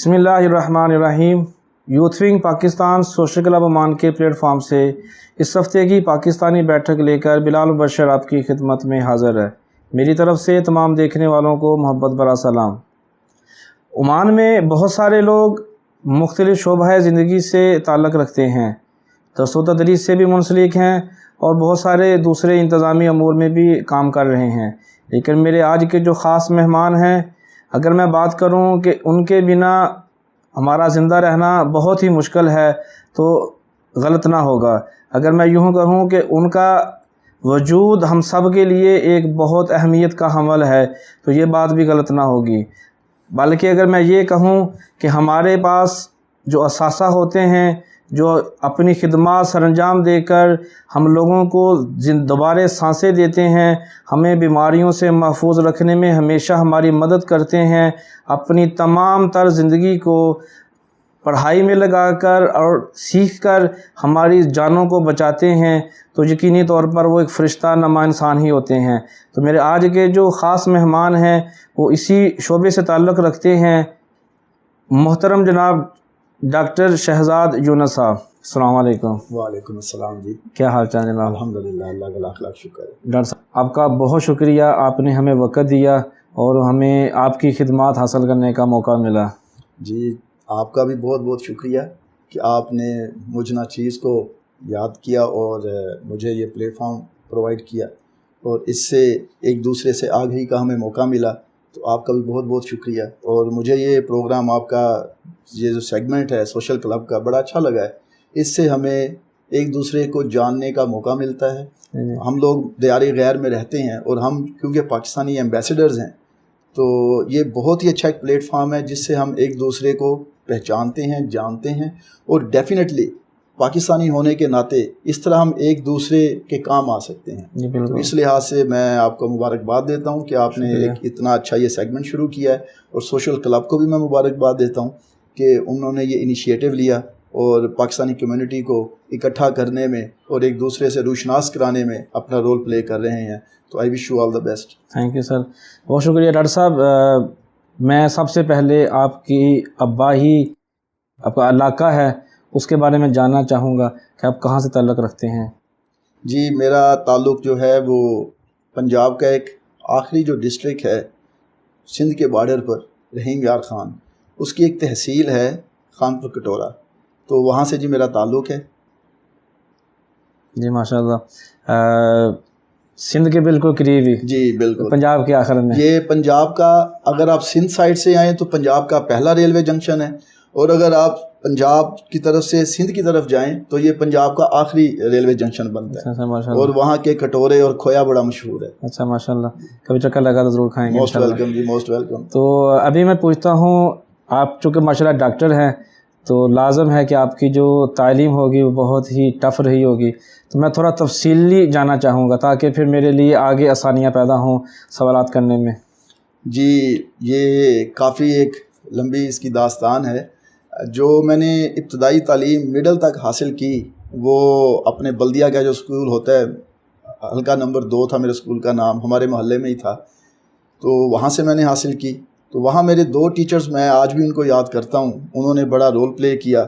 بسم اللہ الرحمن الرحیم۔ Youth wing Pakistan social club Oman کے پلیٹ فارم سے اس ہفتے کی پاکستانی بیٹھک لے کر بلال مبشر آپ کی خدمت میں حاضر ہے۔ میری طرف سے تمام دیکھنے والوں کو محبت بھرا سلام۔ عمان میں بہت سارے لوگ مختلف شعبۂ زندگی سے تعلق رکھتے ہیں، درس و تدریس سے بھی منسلک ہیں اور بہت سارے دوسرے انتظامی امور میں بھی کام کر رہے ہیں، لیکن میرے آج کے جو خاص مہمان ہیں، اگر میں بات کروں کہ ان کے بنا ہمارا زندہ رہنا بہت ہی مشکل ہے تو غلط نہ ہوگا۔ اگر میں یوں کہوں کہ ان کا وجود ہم سب کے لیے ایک بہت اہمیت کا حامل ہے تو یہ بات بھی غلط نہ ہوگی، بلکہ اگر میں یہ کہوں کہ ہمارے پاس جو اثاثہ ہوتے ہیں جو اپنی خدمات سر انجام دے کر ہم لوگوں کو دوبارہ سانسیں دیتے ہیں، ہمیں بیماریوں سے محفوظ رکھنے میں ہمیشہ ہماری مدد کرتے ہیں، اپنی تمام تر زندگی کو پڑھائی میں لگا کر اور سیکھ کر ہماری جانوں کو بچاتے ہیں، تو یقینی طور پر وہ ایک فرشتہ نما انسان ہی ہوتے ہیں۔ تو میرے آج کے جو خاص مہمان ہیں وہ اسی شعبے سے تعلق رکھتے ہیں۔ محترم جناب ڈاکٹر شہزاد یونس صاحب، السلام علیکم۔ وعلیکم السلام جی، کیا حال چال جناب؟ الحمدللہ، اللہ کا لاکھ لاکھ شکر ہے۔ ڈاکٹر صاحب آپ کا بہت شکریہ، آپ نے ہمیں وقت دیا اور ہمیں آپ کی خدمات حاصل کرنے کا موقع ملا۔ جی آپ کا بھی بہت بہت شکریہ کہ آپ نے مجھ ناچیز کو یاد کیا اور مجھے یہ پلیٹ فارم پرووائڈ کیا اور اس سے ایک دوسرے سے آگاہی کا ہمیں موقع ملا، تو آپ کا بھی بہت بہت شکریہ۔ اور مجھے یہ پروگرام آپ کا یہ جو سیگمنٹ ہے سوشل کلب کا بڑا اچھا لگا ہے، اس سے ہمیں ایک دوسرے کو جاننے کا موقع ملتا ہے۔ ہم لوگ دیار غیر میں رہتے ہیں اور ہم کیونکہ پاکستانی ایمبیسڈرز ہیں تو یہ بہت ہی اچھا ایک پلیٹ فارم ہے جس سے ہم ایک دوسرے کو پہچانتے ہیں، جانتے ہیں، اور ڈیفینیٹلی پاکستانی ہونے کے ناطے اس طرح ہم ایک دوسرے کے کام آ سکتے ہیں۔ تو اس لحاظ سے میں آپ کو مبارکباد دیتا ہوں کہ آپ نے ایک اتنا اچھا یہ سیگمنٹ شروع کیا ہے، اور سوشل کلب کو بھی میں مبارکباد دیتا ہوں کہ انہوں نے یہ انیشیٹو لیا اور پاکستانی کمیونٹی کو اکٹھا کرنے میں اور ایک دوسرے سے روشناس کرانے میں اپنا رول پلے کر رہے ہیں۔ تو I wish you all the best. Thank you sir, بہت شکریہ ڈاکٹر صاحب۔ میں سب سے پہلے آپ کی اباہی آپ کا علاقہ ہے اس کے بارے میں جاننا چاہوں گا کہ آپ کہاں سے تعلق رکھتے ہیں؟ جی میرا تعلق جو ہے وہ پنجاب کا ایک آخری جو ڈسٹرکٹ ہے سندھ کے بارڈر پر رحیم یار خان، اس کی ایک تحصیل ہے خانپور کٹورا، تو وہاں سے جی میرا تعلق ہے۔ جی ماشاء اللہ، سندھ کے بالکل قریب ہی؟ جی بالکل، پنجاب کے آخر میں؟ یہ پنجاب کا، اگر آپ سندھ سائڈ سے آئیں تو پنجاب کا پہلا ریلوے جنکشن ہے، اور اگر آپ پنجاب کی طرف سے سندھ کی طرف جائیں تو یہ پنجاب کا آخری ریلوے جنکشن بنتا ہے، اور وہاں کے کٹورے اور کھویا بڑا مشہور ہے۔ اچھا ماشاء اللہ، کبھی چکر لگا تو ضرور کھائیں گے۔ موسٹ ویلکم جی، موسٹ ویلکم۔ تو ابھی میں پوچھتا ہوں، آپ چونکہ ماشاء اللہ ڈاکٹر ہیں تو لازم ہے کہ آپ کی جو تعلیم ہوگی وہ بہت ہی ٹف رہی ہوگی، تو میں تھوڑا تفصیلی جاننا چاہوں گا تاکہ پھر میرے لیے آگے آسانیاں پیدا ہوں سوالات کرنے میں۔ جی یہ کافی ایک لمبی اس کی داستان ہے۔ جو میں نے ابتدائی تعلیم مڈل تک حاصل کی وہ اپنے بلدیہ کا جو اسکول ہوتا ہے، حلقہ نمبر 2 تھا میرے اسکول کا نام، ہمارے محلے میں ہی تھا، تو وہاں سے میں نے حاصل کی۔ تو وہاں میرے 2 ٹیچرز، میں آج بھی ان کو یاد کرتا ہوں، انہوں نے بڑا رول پلے کیا۔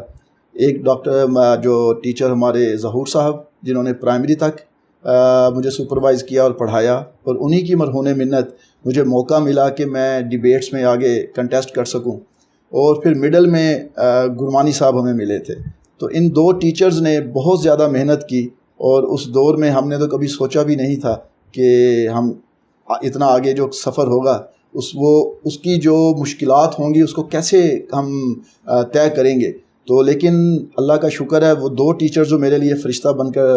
ایک ڈاکٹر جو ٹیچر ہمارے ظہور صاحب، جنہوں نے پرائمری تک مجھے سپروائز کیا اور پڑھایا، اور انہی کی مرہون منت مجھے موقع ملا کہ میں ڈیبیٹس میں آگے کنٹیسٹ کر سکوں۔ اور پھر مڈل میں گرمانی صاحب ہمیں ملے تھے، تو ان 2 ٹیچرز نے بہت زیادہ محنت کی، اور اس دور میں ہم نے تو کبھی سوچا بھی نہیں تھا کہ ہم اتنا آگے جو سفر ہوگا اس کی جو مشکلات ہوں گی اس کو کیسے ہم طے کریں گے۔ تو لیکن اللہ کا شکر ہے وہ 2 ٹیچر جو میرے لیے فرشتہ بن کر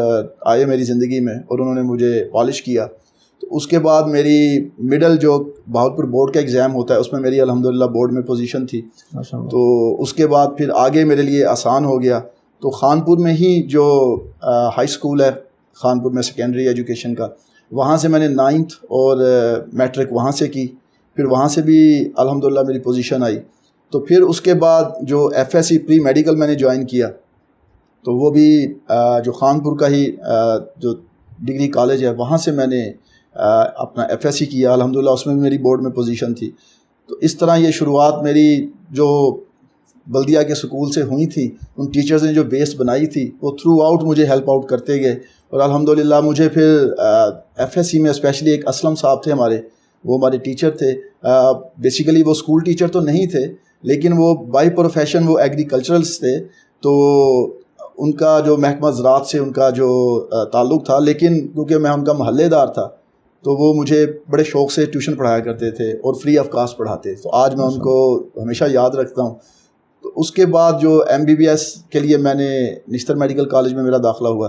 آئے میری زندگی میں، اور انہوں نے مجھے پالش کیا۔ تو اس کے بعد میری مڈل جو بہاولپور بورڈ کا ایگزام ہوتا ہے اس میں میری الحمدللہ بورڈ میں پوزیشن تھی، تو اس کے بعد پھر آگے میرے لیے آسان ہو گیا۔ تو خانپور میں ہی جو ہائی اسکول ہے خانپور میں سیکنڈری ایجوکیشن کا، وہاں سے میں نے 9th اور میٹرک وہاں سے کی، پھر وہاں سے بھی الحمدللہ میری پوزیشن آئی۔ تو پھر اس کے بعد جو FSC پری میڈیکل میں نے جوائن کیا، تو وہ بھی جو خانپور کا ہی جو ڈگری کالج ہے وہاں سے میں نے اپنا FSC کیا، الحمدللہ اس میں بھی میری بورڈ میں پوزیشن تھی۔ تو اس طرح یہ شروعات میری جو بلدیہ کے سکول سے ہوئی تھیں، ان ٹیچرز نے جو بیس بنائی تھی وہ تھرو آؤٹ مجھے ہیلپ آؤٹ کرتے گئے، اور الحمدللہ مجھے پھر ایف ایس سی میں اسپیشلی ایک اسلم صاحب تھے ہمارے، وہ ہمارے ٹیچر تھے. بیسیکلی وہ اسکول ٹیچر تو نہیں تھے لیکن وہ بائی پروفیشن وہ ایگریکلچرلس تھے، تو ان کا جو محکمہ زراعت سے ان کا جو تعلق تھا، لیکن کیونکہ میں ان کا محلے دار تھا تو وہ مجھے بڑے شوق سے ٹیوشن پڑھایا کرتے تھے اور فری آف کاسٹ پڑھاتے، تو آج میں ان کو ہمیشہ یاد رکھتا ہوں. تو اس کے بعد جو ایم بی بی ایس کے لیے میں نے نشتر میڈیکل کالج میں میرا داخلہ ہوا،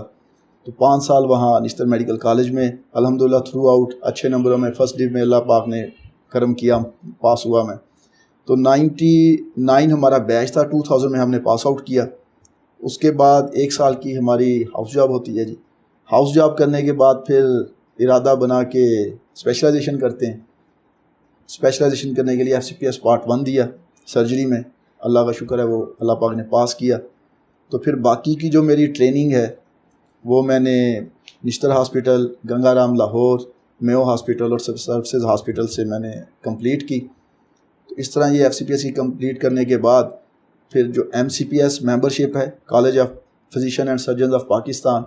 تو 5 سال وہاں نشتر میڈیکل کالج میں الحمدللہ تھرو آؤٹ اچھے نمبروں میں فرسٹ ڈیو میں اللہ پاک نے کرم کیا، پاس ہوا میں. تو 99 ہمارا بیچ تھا، 2000 میں ہم نے پاس آؤٹ کیا. اس کے بعد 1 سال کی ہماری ہاؤس جاب ہوتی ہے جی. ہاؤس جاب کرنے کے بعد پھر ارادہ بنا کے اسپیشلائزیشن کرتے ہیں. اسپیشلائزیشن کرنے کے لیے F C P S part 1 دیا سرجری میں، اللہ کا شکر ہے وہ اللہ پاک نے پاس کیا. تو پھر باقی کی جو میری ٹریننگ ہے وہ میں نے Nishtar hospital, Ganga Ram Lahore, Mayo hospital اور سروسز ہاسپٹل سے میں نے کمپلیٹ کی. تو اس طرح یہ ایف سی پی ایس کی کمپلیٹ کرنے کے بعد پھر جو M C P S membership ہے college of physician and surgeons of Pakistan,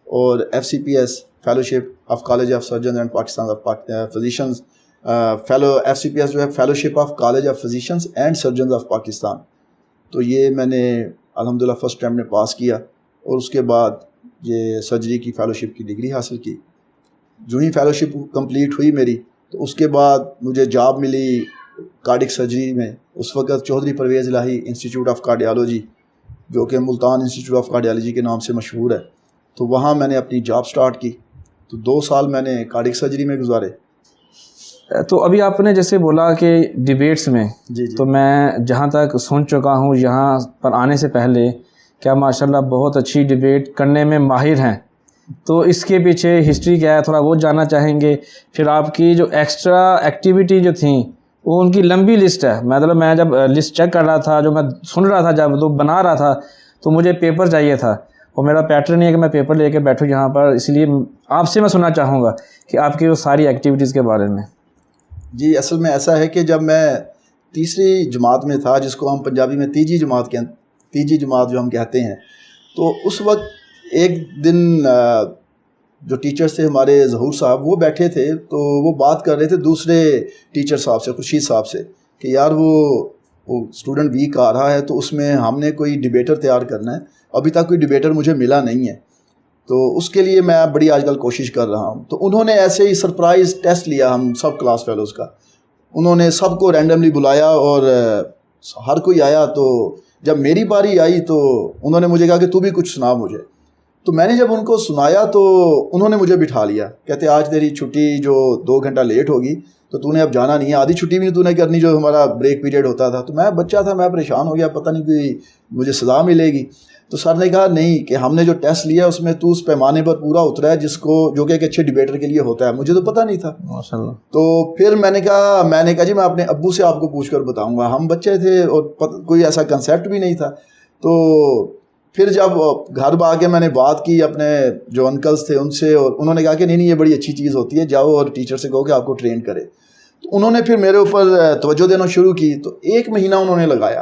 اور F C P S fellowship of college of surgeons and Pakistan of physicians, F C P S جو ہے fellowship of college of physicians and surgeons of Pakistan. تو یہ میں نے الحمدللہ first time میں پاس کیا، اور اس کے بعد یہ سرجری کی فیلوشپ کی ڈگری حاصل کی. جو ہی فیلوشپ کمپلیٹ ہوئی میری تو اس کے بعد مجھے جاب ملی کارڈک سرجری میں. اس وقت چودھری پرویز الہی انسٹیٹیوٹ آف کارڈیالوجی، جو کہ ملتان انسٹیٹیوٹ آف کارڈیالوجی کے نام سے مشہور ہے، تو وہاں میں نے اپنی جاب سٹارٹ کی. تو 2 سال میں نے کارڈک سرجری میں گزارے. تو ابھی آپ نے جیسے بولا کہ ڈیبیٹس میں، جی تو میں جہاں تک سن چکا ہوں یہاں پر آنے سے پہلے کیا ماشاءاللہ بہت اچھی ڈیبیٹ کرنے میں ماہر ہیں. تو اس کے پیچھے ہسٹری کیا ہے تھوڑا وہ جاننا چاہیں گے. پھر آپ کی جو ایکسٹرا ایکٹیویٹی جو تھیں وہ ان کی لمبی لسٹ ہے. مطلب میں جب لسٹ چیک کر رہا تھا، جو میں سن رہا تھا، جب تو بنا رہا تھا، تو مجھے پیپر چاہیے تھا، اور میرا پیٹرن نہیں ہے کہ میں پیپر لے کے بیٹھوں یہاں پر. اس لیے آپ سے میں سننا چاہوں گا کہ آپ کی وہ ساری ایکٹیویٹیز کے بارے میں. جی اصل میں ایسا ہے کہ جب میں تیسری جماعت میں تھا، جس کو ہم پنجابی میں تیجی جماعت جو ہم کہتے ہیں، تو اس وقت ایک دن جو ٹیچرز تھے ہمارے ظہور صاحب، وہ بیٹھے تھے تو وہ بات کر رہے تھے دوسرے ٹیچر صاحب سے، خورشید صاحب سے، کہ یار وہ اسٹوڈنٹ ویک آ رہا ہے تو اس میں ہم نے کوئی ڈیبیٹر تیار کرنا ہے. ابھی تک کوئی ڈیبیٹر مجھے ملا نہیں ہے، تو اس کے لیے میں بڑی آج کل کوشش کر رہا ہوں. تو انہوں نے ایسے ہی سرپرائز ٹیسٹ لیا ہم سب کلاس فیلوز کا. انہوں نے سب کو رینڈملی بلایا اور ہر کوئی آیا. تو جب میری باری آئی تو انہوں نے مجھے کہا کہ تو بھی کچھ سنا مجھے. تو میں نے جب ان کو سنایا تو انہوں نے مجھے بٹھا لیا، کہتے آج تیری چھٹی جو 2 گھنٹہ لیٹ ہوگی تو تو نے اب جانا نہیں ہے، آدھی چھٹی بھی نہیں تو نے کرنی جو ہمارا بریک پیریڈ ہوتا تھا. تو میں بچہ تھا، میں پریشان ہو گیا، پتہ نہیں کوئی مجھے سزا ملے گی. تو سر نے کہا نہیں، کہ ہم نے جو ٹیسٹ لیا اس میں تو اس پیمانے پر پورا اترا ہے جو کہ ایک اچھے ڈیبیٹر کے لیے ہوتا ہے. مجھے تو پتہ نہیں تھا ماشاءاللہ. تو پھر میں نے کہا جی میں اپنے ابو سے آپ کو پوچھ کر بتاؤں گا. ہم بچے تھے اور کوئی ایسا کنسیپٹ بھی نہیں تھا. تو پھر جب گھر آ کے میں نے بات کی اپنے جو انکلز تھے ان سے، اور انہوں نے کہا کہ نہیں یہ بڑی اچھی چیز ہوتی ہے، جاؤ اور ٹیچر سے کہو کہ آپ کو ٹرین کرے. تو انہوں نے پھر میرے اوپر توجہ دینا شروع کی. تو 1 مہینہ انہوں نے لگایا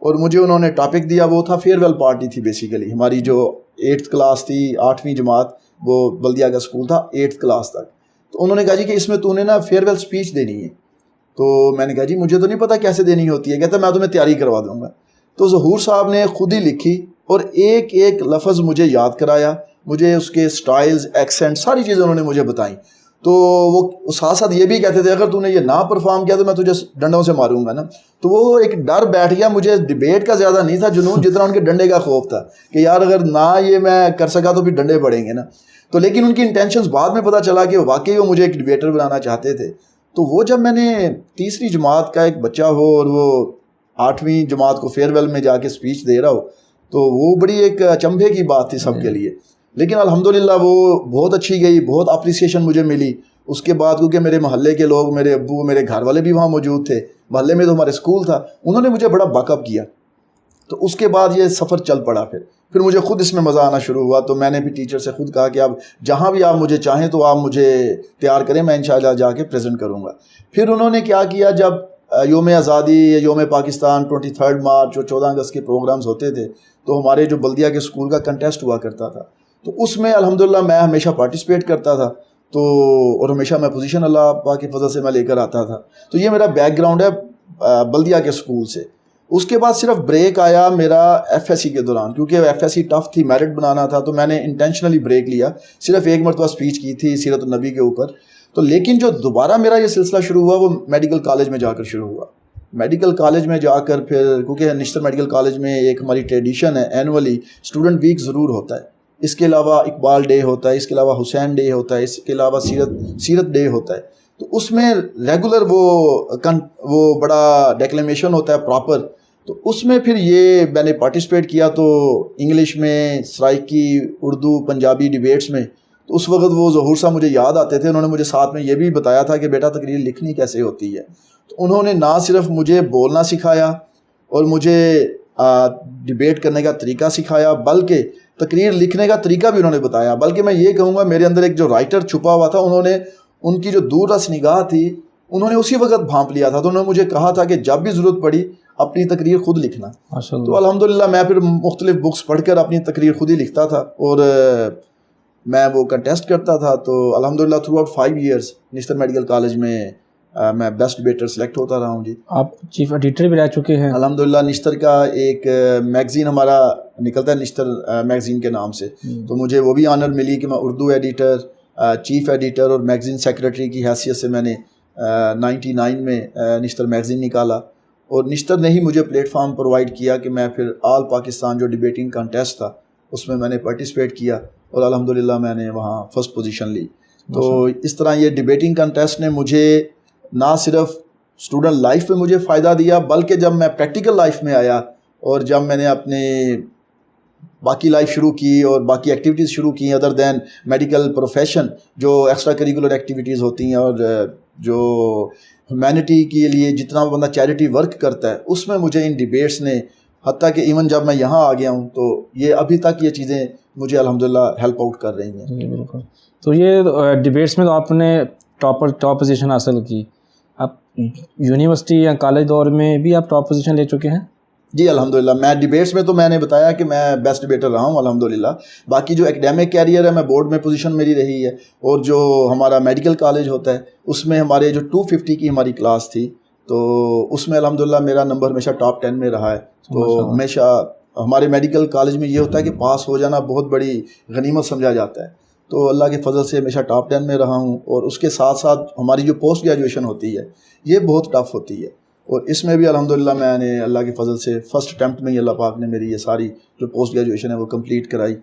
اور مجھے انہوں نے ٹاپک دیا، وہ تھا فیئر ویل پارٹی تھی. بیسیکلی ہماری جو 8th کلاس تھی، 8ویں جماعت، وہ بلدیہ کا اسکول تھا 8th کلاس تک. تو انہوں نے کہا جی کہ اس میں تو نے نا فیئر ویل اسپیچ دینی ہے. تو میں نے کہا جی مجھے تو نہیں پتا کیسے دینی ہوتی ہے. کہتا میں تمہیں تیاری کروا دوں گا. تو ظہور صاحب نے خود ہی لکھی اور ایک ایک لفظ مجھے یاد کرایا، مجھے اس کے سٹائلز، ایکسنٹ، ساری چیزیں انہوں نے مجھے بتائیں. تو وہ ساتھ ساتھ یہ بھی کہتے تھے اگر تو نے یہ نہ پرفارم کیا تو میں تجھے ڈنڈوں سے ماروں گا نا. تو وہ ایک ڈر بیٹھ گیا. مجھے ڈیبیٹ کا زیادہ نہیں تھا جنون، جتنا ان کے ڈنڈے کا خوف تھا کہ یار اگر نہ یہ میں کر سکا تو پھر ڈنڈے پڑیں گے نا. تو لیکن ان کی انٹینشنز بعد میں پتہ چلا کہ واقعی وہ مجھے ایک ڈیبیٹر بنانا چاہتے تھے. تو وہ جب میں نے تیسری جماعت کا ایک بچہ ہو اور وہ 8ویں جماعت کو فیئر ویل میں جا کے اسپیچ دے رہا ہو، تو وہ بڑی ایک اچنبھے کی بات تھی سب کے لیے. لیکن الحمدللہ وہ بہت اچھی گئی، بہت اپریسیشن مجھے ملی. اس کے بعد کیونکہ میرے محلے کے لوگ، میرے ابو، میرے گھر والے بھی وہاں موجود تھے، محلے میں تو ہمارے اسکول تھا، انہوں نے مجھے بڑا بیک اپ کیا. تو اس کے بعد یہ سفر چل پڑا. پھر مجھے خود اس میں مزہ آنا شروع ہوا. تو میں نے بھی ٹیچر سے خود کہا کہ اب جہاں بھی آپ مجھے چاہیں تو آپ مجھے تیار کریں، میں انشاءاللہ جا کے پریزنٹ کروں گا. پھر انہوں نے کیا کیا، جب یوم آزادی یا یوم پاکستان 23 مارچ اور 14 اگست کے پروگرامز ہوتے تھے تو ہمارے جو بلدیہ کے اسکول کا کنٹیسٹ ہوا کرتا تھا تو اس میں الحمدللہ میں ہمیشہ پارٹیسپیٹ کرتا تھا تو اور ہمیشہ میں پوزیشن اللہ پاک کی فضل سے میں لے کر آتا تھا. تو یہ میرا بیک گراؤنڈ ہے بلدیہ کے اسکول سے. اس کے بعد صرف بریک آیا میرا ایف ایس سی کے دوران, کیونکہ ایف ایس سی ٹف تھی, میرٹ بنانا تھا, تو میں نے انٹینشنلی بریک لیا. صرف ایک مرتبہ اسپیچ کی تھی سیرت النبی کے اوپر. تو لیکن جو دوبارہ میرا یہ سلسلہ شروع ہوا وہ میڈیکل کالج میں جا کر شروع ہوا. میڈیکل کالج میں جا کر پھر, کیونکہ نشتر میڈیکل کالج میں ایک ہماری ٹریڈیشن ہے, اینولی اسٹوڈنٹ ویک ضرور ہوتا ہے. اس کے علاوہ اقبال ڈے ہوتا ہے, اس کے علاوہ حسین ڈے ہوتا ہے, اس کے علاوہ سیرت ڈے ہوتا ہے. تو اس میں ریگولر وہ بڑا ڈیکلیمیشن ہوتا ہے پراپر. تو اس میں پھر یہ میں نے پارٹیسپیٹ کیا, تو انگلش میں سرائکی, اردو, پنجابی ڈیبیٹس میں. تو اس وقت وہ ظہور صاحب مجھے یاد آتے تھے, انہوں نے مجھے ساتھ میں یہ بھی بتایا تھا کہ بیٹا تقریر لکھنی کیسے ہوتی ہے. تو انہوں نے نہ صرف مجھے بولنا سکھایا اور مجھے ڈیبیٹ کرنے کا طریقہ سکھایا, بلکہ تقریر لکھنے کا طریقہ بھی انہوں نے بتایا. بلکہ میں یہ کہوں گا میرے اندر ایک جو رائٹر چھپا ہوا تھا, انہوں نے ان کی جو دور رس نگاہ تھی انہوں نے اسی وقت بھانپ لیا تھا. تو انہوں نے مجھے کہا تھا کہ جب بھی ضرورت پڑی اپنی تقریر خود لکھنا. تو الحمدللہ میں پھر مختلف بکس پڑھ کر اپنی تقریر خود ہی لکھتا تھا اور میں وہ کنٹیسٹ کرتا تھا. تو الحمدللہ تھرو آؤٹ 5 ایئرس نشتر میڈیکل کالج میں میں بیسٹ ڈیبیٹر سلیکٹ ہوتا رہا ہوں. جی آپ چیف ایڈیٹر بھی رہ چکے ہیں الحمدللہ. نشتر کا ایک میگزین ہمارا نکلتا ہے نشتر میگزین کے نام سے, تو مجھے وہ بھی آنر ملی کہ میں اردو ایڈیٹر, چیف ایڈیٹر اور میگزین سیکریٹری کی حیثیت سے میں نے 99 میں نشتر میگزین نکالا. اور نشتر نے ہی مجھے پلیٹ فارم پرووائڈ کیا کہ میں پھر آل پاکستان جو ڈیبیٹنگ کنٹیسٹ تھا اس میں میں نے پارٹیسپیٹ کیا اور الحمدللہ میں نے وہاں فرسٹ پوزیشن لی. تو اس طرح یہ ڈیبیٹنگ کنٹیسٹ نے مجھے نہ صرف اسٹوڈنٹ لائف میں مجھے فائدہ دیا, بلکہ جب میں پریکٹیکل لائف میں آیا اور جب میں نے اپنے باقی لائف شروع کی اور باقی ایکٹیویٹیز شروع کی ادر دین میڈیکل پروفیشن, جو ایکسٹرا کریکولر ایکٹیویٹیز ہوتی ہیں اور جو ہیومینٹی کے لیے جتنا بندہ چیریٹی ورک کرتا ہے, اس میں مجھے ان ڈیبیٹس نے, حتیٰ کہ ایون جب میں یہاں آ گیا ہوں تو یہ ابھی تک یہ چیزیں مجھے الحمدللہ ہیلپ آؤٹ کر رہی ہیں. جی بالکل. تو یہ ڈیبیٹس میں تو آپ نے ٹاپ پوزیشن حاصل کی. آپ یونیورسٹی یا کالج دور میں بھی آپ ٹاپ پوزیشن لے چکے ہیں؟ جی الحمدللہ. میں ڈیبیٹس میں تو میں نے بتایا کہ میں بیسٹ ڈیبیٹر رہا ہوں الحمدللہ. باقی جو ایکڈیمک کیریئر ہے میں بورڈ میں پوزیشن میری رہی ہے, اور جو ہمارا میڈیکل کالج ہوتا ہے اس میں ہمارے جو 250 کی ہماری کلاس تھی تو اس میں الحمدللہ میرا نمبر ہمیشہ ٹاپ 10 میں رہا ہے. تو ہمیشہ ہمارے میڈیکل کالج میں یہ ہوتا ہے کہ پاس ہو جانا بہت بڑی غنیمت سمجھا جاتا ہے. تو اللہ کے فضل سے ہمیشہ ٹاپ 10 میں رہا ہوں. اور اس کے ساتھ ساتھ ہماری جو پوسٹ گریجویشن ہوتی ہے یہ بہت ٹف ہوتی ہے, اور اس میں بھی الحمدللہ میں نے اللہ کے فضل سے فرسٹ اٹیمپٹ میں ہی اللہ پاک نے میری یہ ساری جو پوسٹ گریجویشن ہے وہ کمپلیٹ کرائی,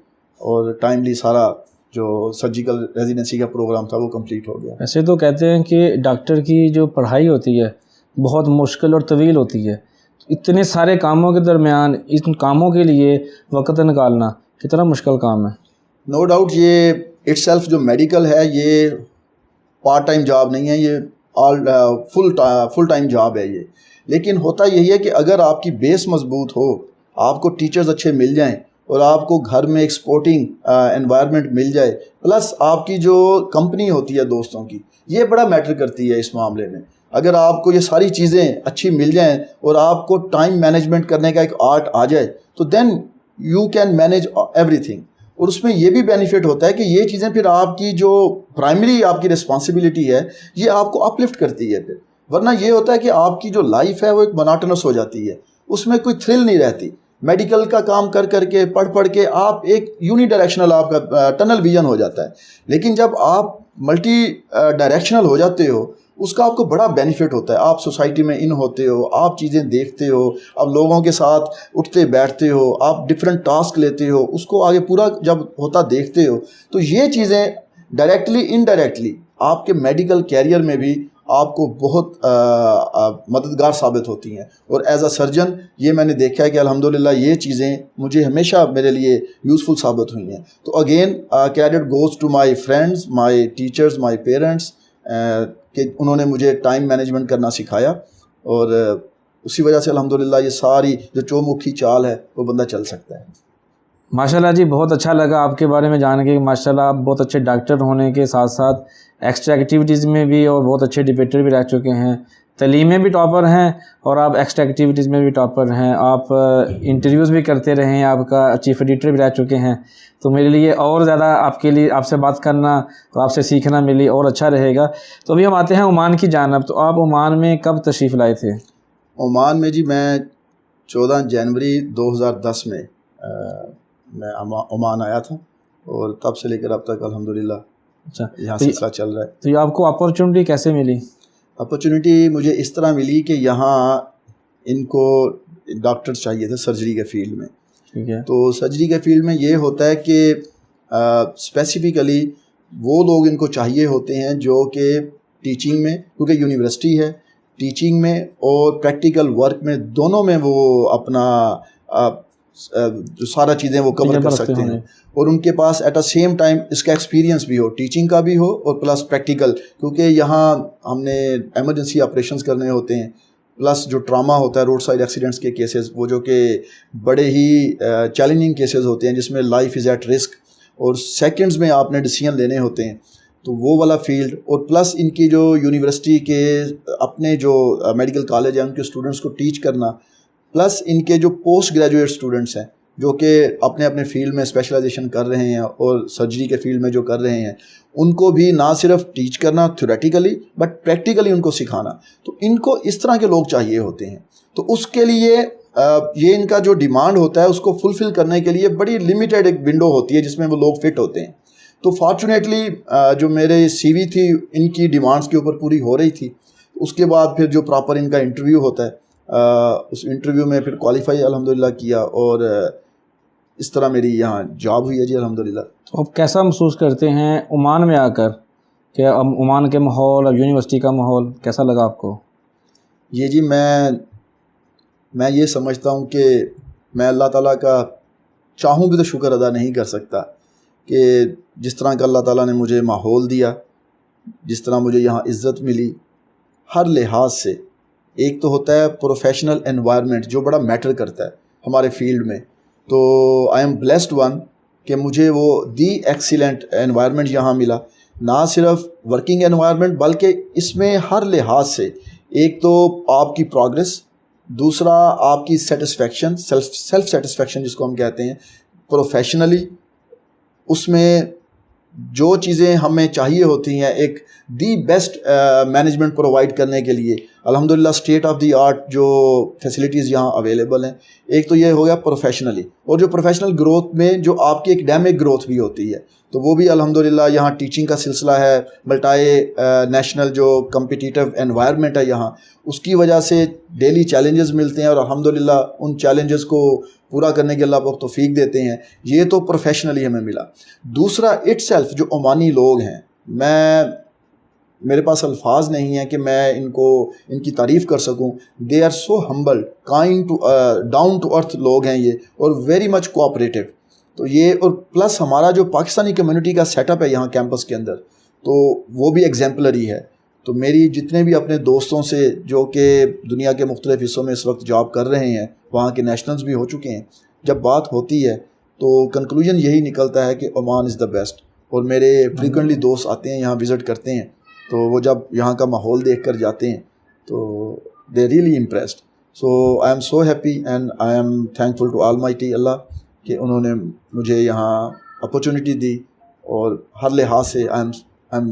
اور ٹائملی سارا جو سرجیکل ریزیڈنسی کا پروگرام تھا وہ کمپلیٹ ہو گیا. ایسے تو کہتے ہیں کہ ڈاکٹر کی جو پڑھائی ہوتی ہے بہت مشکل اور طویل ہوتی ہے. اتنے سارے کاموں کے درمیان ان کاموں کے لیے وقت نکالنا کتنا مشکل کام ہے. نو ڈاؤٹ یہ اٹ سیلف جو میڈیکل ہے یہ پارٹ ٹائم جاب نہیں ہے, یہ فل ٹائم جاب ہے یہ. لیکن ہوتا یہی ہے کہ اگر آپ کی بیس مضبوط ہو, آپ کو ٹیچرز اچھے مل جائیں اور آپ کو گھر میں ایک سپورٹنگ انوائرمنٹ مل جائے, پلس آپ کی جو کمپنی ہوتی ہے دوستوں کی, یہ بڑا میٹر کرتی ہے اس معاملے میں. اگر آپ کو یہ ساری چیزیں اچھی مل جائیں اور آپ کو ٹائم مینجمنٹ کرنے کا ایک آرٹ آ جائے تو دین یو کین مینیج ایوری تھنگ. اور اس میں یہ بھی بینیفٹ ہوتا ہے کہ یہ چیزیں پھر آپ کی جو پرائمری آپ کی رسپانسبلٹی ہے یہ آپ کو اپلفٹ کرتی ہے پھر. ورنہ یہ ہوتا ہے کہ آپ کی جو لائف ہے وہ ایک مناٹنس ہو جاتی ہے, اس میں کوئی تھرل نہیں رہتی. میڈیکل کا کام کر کے پڑھ کے آپ ایک یونی ڈائریکشنل آپ کا ٹنل ویژن ہو جاتا ہے. لیکن جب آپ ملٹی ڈائریکشنل ہو جاتے ہو اس کا آپ کو بڑا بینیفٹ ہوتا ہے. آپ سوسائٹی میں ان ہوتے ہو, آپ چیزیں دیکھتے ہو, آپ لوگوں کے ساتھ اٹھتے بیٹھتے ہو, آپ ڈفرینٹ ٹاسک لیتے ہو, اس کو آگے پورا جب ہوتا دیکھتے ہو تو یہ چیزیں ڈائریکٹلی انڈائریکٹلی آپ کے میڈیکل کیریئر میں بھی آپ کو بہت مددگار ثابت ہوتی ہیں. اور ایز اے سرجن یہ میں نے دیکھا ہے کہ الحمدللہ یہ چیزیں مجھے ہمیشہ میرے لیے یوزفل ثابت ہوئی ہیں. تو again credit goes to my friends, my teachers, my parents, کہ انہوں نے مجھے ٹائم مینجمنٹ کرنا سکھایا, اور اسی وجہ سے الحمدللہ یہ ساری جو چومکھی چال ہے وہ بندہ چل سکتا ہے. ماشاءاللہ جی, بہت اچھا لگا آپ کے بارے میں جان کے. ماشاءاللہ آپ بہت اچھے ڈاکٹر ہونے کے ساتھ ساتھ ایکسٹرا ایکٹیویٹیز میں بھی اور بہت اچھے ڈیبیٹر بھی رہ چکے ہیں. تعلیم میں بھی ٹاپر ہیں اور آپ ایکسٹرا ایکٹیویٹیز میں بھی ٹاپر ہیں. آپ انٹرویوز بھی کرتے رہے ہیں, آپ کا چیف ایڈیٹر بھی رہ چکے ہیں, تو میرے لیے اور زیادہ آپ کے لیے آپ سے بات کرنا اور آپ سے سیکھنا میرے لیے اور اچھا رہے گا. تو ابھی ہم آتے ہیں عمان کی جانب. تو آپ عمان میں کب تشریف لائے تھے؟ عمان میں جی میں 14 جنوری 2010 میں میں عمان آیا تھا, اور تب سے لے کر اب تک الحمدللہ اچھا, یہاں سلسلہ چل رہا ہے. تو یہ آپ کو اپرچونٹی کیسے ملی؟ اپرچونیٹی مجھے اس طرح ملی کہ یہاں ان کو ڈاکٹرز چاہیے تھے سرجری کے فیلڈ میں. ٹھیک ہے. تو سرجری کے فیلڈ میں یہ ہوتا ہے کہ اسپیسیفکلی وہ لوگ ان کو چاہیے ہوتے ہیں جو کہ ٹیچنگ میں, کیونکہ یونیورسٹی ہے, ٹیچنگ میں اور پریکٹیکل ورک میں دونوں میں وہ اپنا جو سارا چیزیں وہ کور کر سکتے ہیں, اور ان کے پاس ایٹ اے سیم ٹائم اس کا ایکسپیرینس بھی ہو, ٹیچنگ کا بھی ہو اور پلس پریکٹیکل, کیونکہ یہاں ہم نے ایمرجنسی آپریشنز کرنے ہوتے ہیں, پلس جو ٹراما ہوتا ہے روڈ سائڈ ایکسیڈنٹس کے کیسز, وہ جو کہ بڑے ہی چیلنجنگ کیسز ہوتے ہیں جس میں لائف از ایٹ رسک اور سیکنڈز میں آپ نے ڈیسیژن لینے ہوتے ہیں, تو وہ والا فیلڈ, اور پلس ان کی جو یونیورسٹی کے اپنے جو میڈیکل کالج ہیں ان کے اسٹوڈنٹس کو ٹیچ کرنا, پلس ان کے جو پوسٹ گریجویٹ اسٹوڈنٹس ہیں جو کہ اپنے اپنے فیلڈ میں اسپیشلائزیشن کر رہے ہیں اور سرجری کے فیلڈ میں جو کر رہے ہیں, ان کو بھی نہ صرف ٹیچ کرنا تھیوریٹیکلی بٹ پریکٹیکلی ان کو سکھانا. تو ان کو اس طرح کے لوگ چاہیے ہوتے ہیں. تو اس کے لیے یہ ان کا جو ڈیمانڈ ہوتا ہے اس کو فلفل کرنے کے لیے بڑی لمیٹیڈ ایک ونڈو ہوتی ہے جس میں وہ لوگ فٹ ہوتے ہیں. تو فارچونیٹلی جو میرے سی وی تھی ان کی ڈیمانڈس کے اوپر پوری ہو رہی تھی. اس کے بعد پھر جو پراپر ان کا انٹرویو ہوتا ہے, اس انٹرویو میں پھر کوالیفائی الحمدللہ کیا, اور اس طرح میری یہاں جاب ہوئی ہے جی الحمدللہ. تو آپ کیسا محسوس کرتے ہیں عمان میں آ کر, کہ عمان کے ماحول اور یونیورسٹی کا ماحول کیسا لگا آپ کو؟ یہ جی میں یہ سمجھتا ہوں کہ میں اللہ تعالیٰ کا چاہوں بھی تو شکر ادا نہیں کر سکتا کہ جس طرح کا اللہ تعالیٰ نے مجھے ماحول دیا, جس طرح مجھے یہاں عزت ملی ہر لحاظ سے. ایک تو ہوتا ہے پروفیشنل انوائرمنٹ جو بڑا میٹر کرتا ہے ہمارے فیلڈ میں, تو آئی ایم بلیسڈ ون کہ مجھے وہ دی ایکسیلنٹ انوائرمنٹ یہاں ملا. نہ صرف ورکنگ انوائرمنٹ بلکہ اس میں ہر لحاظ سے, ایک تو آپ کی پروگرس, دوسرا آپ کی سیٹسفیکشن, سیلف سیٹسفیکشن جس کو ہم کہتے ہیں پروفیشنلی, اس میں جو چیزیں ہمیں چاہیے ہوتی ہیں ایک دی بیسٹ مینجمنٹ پرووائڈ کرنے کے لیے الحمدللہ اسٹیٹ آف دی آرٹ جو فیسلٹیز یہاں اویلیبل ہیں. ایک تو یہ ہو گیا پروفیشنلی, اور جو پروفیشنل گروتھ میں جو آپ کی ایکڈیمک گروتھ بھی ہوتی ہے تو وہ بھی الحمدللہ یہاں ٹیچنگ کا سلسلہ ہے, ملٹائی نیشنل جو کمپٹیٹیو انوائرمنٹ ہے یہاں, اس کی وجہ سے ڈیلی چیلنجز ملتے ہیں اور الحمدللہ ان چیلنجز کو پورا کرنے کے اللہ پاک توفیق دیتے ہیں. یہ تو پروفیشنلی ہمیں ملا. دوسرا اٹ سیلف جو عمانی لوگ ہیں, میرے پاس الفاظ نہیں ہیں کہ میں ان کی تعریف کر سکوں. They are so humble, kind down to earth لوگ ہیں یہ, اور ویری مچ کوآپریٹیو. تو یہ, اور پلس ہمارا جو پاکستانی کمیونٹی کا سیٹ اپ ہے یہاں کیمپس کے اندر, تو وہ بھی ایگزیمپلری ہے. تو میری جتنے بھی اپنے دوستوں سے جو کہ دنیا کے مختلف حصوں میں اس وقت جاب کر رہے ہیں, وہاں کے نیشنلز بھی ہو چکے ہیں, جب بات ہوتی ہے تو کنکلوژن یہی نکلتا ہے کہ عمان از دا بیسٹ. اور میرے فریکوینٹلی دوست آتے ہیں یہاں وزٹ کرتے ہیں, تو وہ جب یہاں کا ماحول دیکھ کر جاتے ہیں تو they really impressed. So I am so happy and I am thankful to almighty Allah کہ انہوں نے مجھے یہاں اپرچونیٹی دی, اور ہر لحاظ سے I am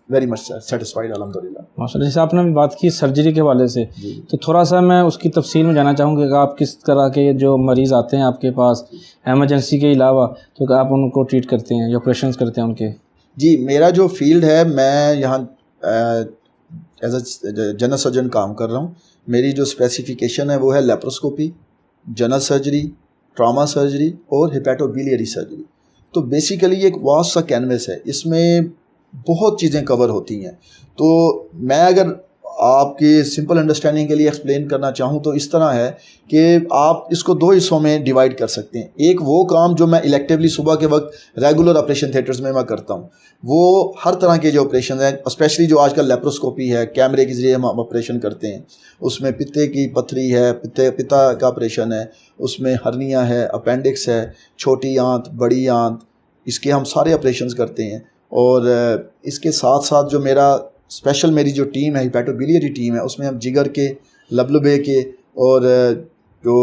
very much satisfied الحمدللہ. ماشاء اللہ. جیسے آپ نے بات کی سرجری کے حوالے سے, تو تھوڑا سا میں اس کی تفصیل میں جانا چاہوں گا کہ آپ کس طرح کے جو مریض آتے ہیں آپ کے پاس ایمرجنسی کے علاوہ, تو کہ آپ ان کو ٹریٹ کرتے ہیں یا آپریشنس کرتے ہیں ان کے؟ جی, میرا جو فیلڈ ہے, میں یہاں ایز اے جنرل سرجن کام کر رہا ہوں. میری جو اسپیسیفیکیشن ہے وہ ہے لیپروسکوپی, جنرل سرجری, ٹراما سرجری اور ہیپیٹو بیلیری سرجری. تو بیسیکلی ایک واس سا کینوس ہے, اس میں بہت چیزیں کور ہوتی ہیں. تو میں اگر آپ کی سمپل انڈرسٹینڈنگ کے لیے ایکسپلین کرنا چاہوں تو اس طرح ہے کہ آپ اس کو 2 حصوں میں ڈیوائڈ کر سکتے ہیں. ایک وہ کام جو میں الیکٹیولی صبح کے وقت ریگولر آپریشن تھیٹرز میں کرتا ہوں, وہ ہر طرح کے جو آپریشن ہیں, اسپیشلی جو آج کل لیپروسکوپی ہے, کیمرے کے ذریعے ہم آپریشن کرتے ہیں, اس میں پتے کی پتھری ہے, پتا کا آپریشن ہے, اس میں ہرنیا ہے, اپینڈکس ہے, چھوٹی آنت, بڑی آنت, اس کے ہم سارے آپریشنز کرتے ہیں. اور اس کے ساتھ ساتھ جو میرا اسپیشل میری جو ٹیم ہے ہیپیٹوبیلیری ٹیم ہے، اس میں ہم جگر کے، لبلبے کے اور جو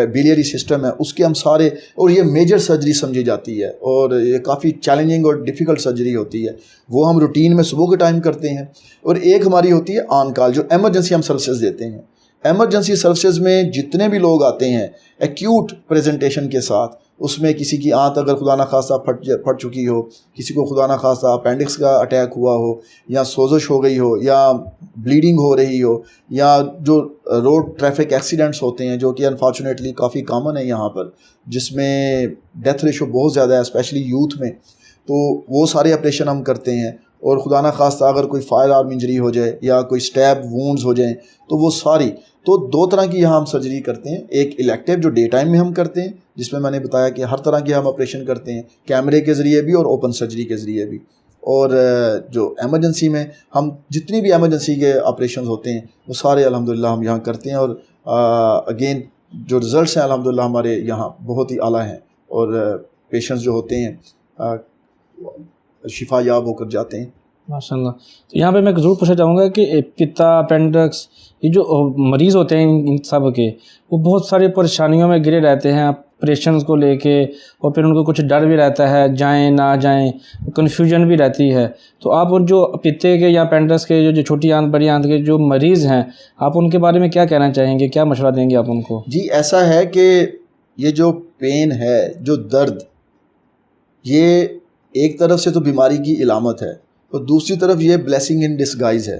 بیلیری سسٹم ہے اس کے ہم سارے، اور یہ میجر سرجری سمجھی جاتی ہے اور یہ کافی چیلنجنگ اور ڈیفیکلٹ سرجری ہوتی ہے، وہ ہم روٹین میں صبح کے ٹائم کرتے ہیں۔ اور ایک ہماری ہوتی ہے آن کال، جو ایمرجنسی ہم سروسز دیتے ہیں۔ ایمرجنسی سروسز میں جتنے بھی لوگ آتے ہیں ایکیوٹ پریزنٹیشن کے ساتھ، اس میں کسی کی آنت اگر خدا نخواستہ پھٹ چکی ہو، کسی کو خدا نخواستہ اپینڈکس کا اٹیک ہوا ہو، یا سوزش ہو گئی ہو، یا بلیڈنگ ہو رہی ہو، یا جو روڈ ٹریفک ایکسیڈنٹس ہوتے ہیں جو کہ انفارچونیٹلی کافی کامن ہے یہاں پر، جس میں ڈیتھ ریشو بہت زیادہ ہے اسپیشلی یوتھ میں، تو وہ سارے آپریشن ہم کرتے ہیں۔ اور خدا نخواستہ اگر کوئی فائر آرم انجری ہو جائے یا کوئی سٹیب وونڈز ہو جائیں تو وہ ساری، تو دو طرح کی یہاں ہم سرجری کرتے ہیں، ایک الیکٹیو جو ڈے ٹائم میں ہم کرتے ہیں جس میں نے بتایا کہ ہر طرح کے ہم آپریشن کرتے ہیں، کیمرے کے ذریعے بھی اور اوپن سرجری کے ذریعے بھی، اور جو ایمرجنسی میں ہم جتنی بھی ایمرجنسی کے آپریشنز ہوتے ہیں وہ سارے الحمدللہ ہم یہاں کرتے ہیں، اور اگین جو رزلٹس ہیں الحمدللہ ہمارے یہاں بہت ہی اعلیٰ ہیں، اور پیشنٹس جو ہوتے ہیں شفا یاب ہو کر جاتے ہیں ماشاء اللہ۔ تو یہاں پہ میں ضرور پوچھنا چاہوں گا کہ پتا، اپینڈکس، یہ جو مریض ہوتے ہیں ان سب کے، وہ بہت ساری پریشانیوں میں گرے رہتے ہیں آپریشنز کو لے کے، اور پھر ان کو کچھ ڈر بھی رہتا ہے جائیں نہ جائیں، کنفیوژن بھی رہتی ہے۔ تو آپ ان جو پتے کے یا اپینڈکس کے جو چھوٹی آنت بڑی آنت کے جو مریض ہیں، آپ ان کے بارے میں کیا کہنا چاہیں گے، کیا مشورہ دیں گے آپ ان کو؟ جی ایسا ہے کہ یہ جو پین ہے، جو درد، یہ ایک طرف سے تو بیماری کی علامت ہے اور دوسری طرف یہ بلیسنگ ان ڈسگائز ہے۔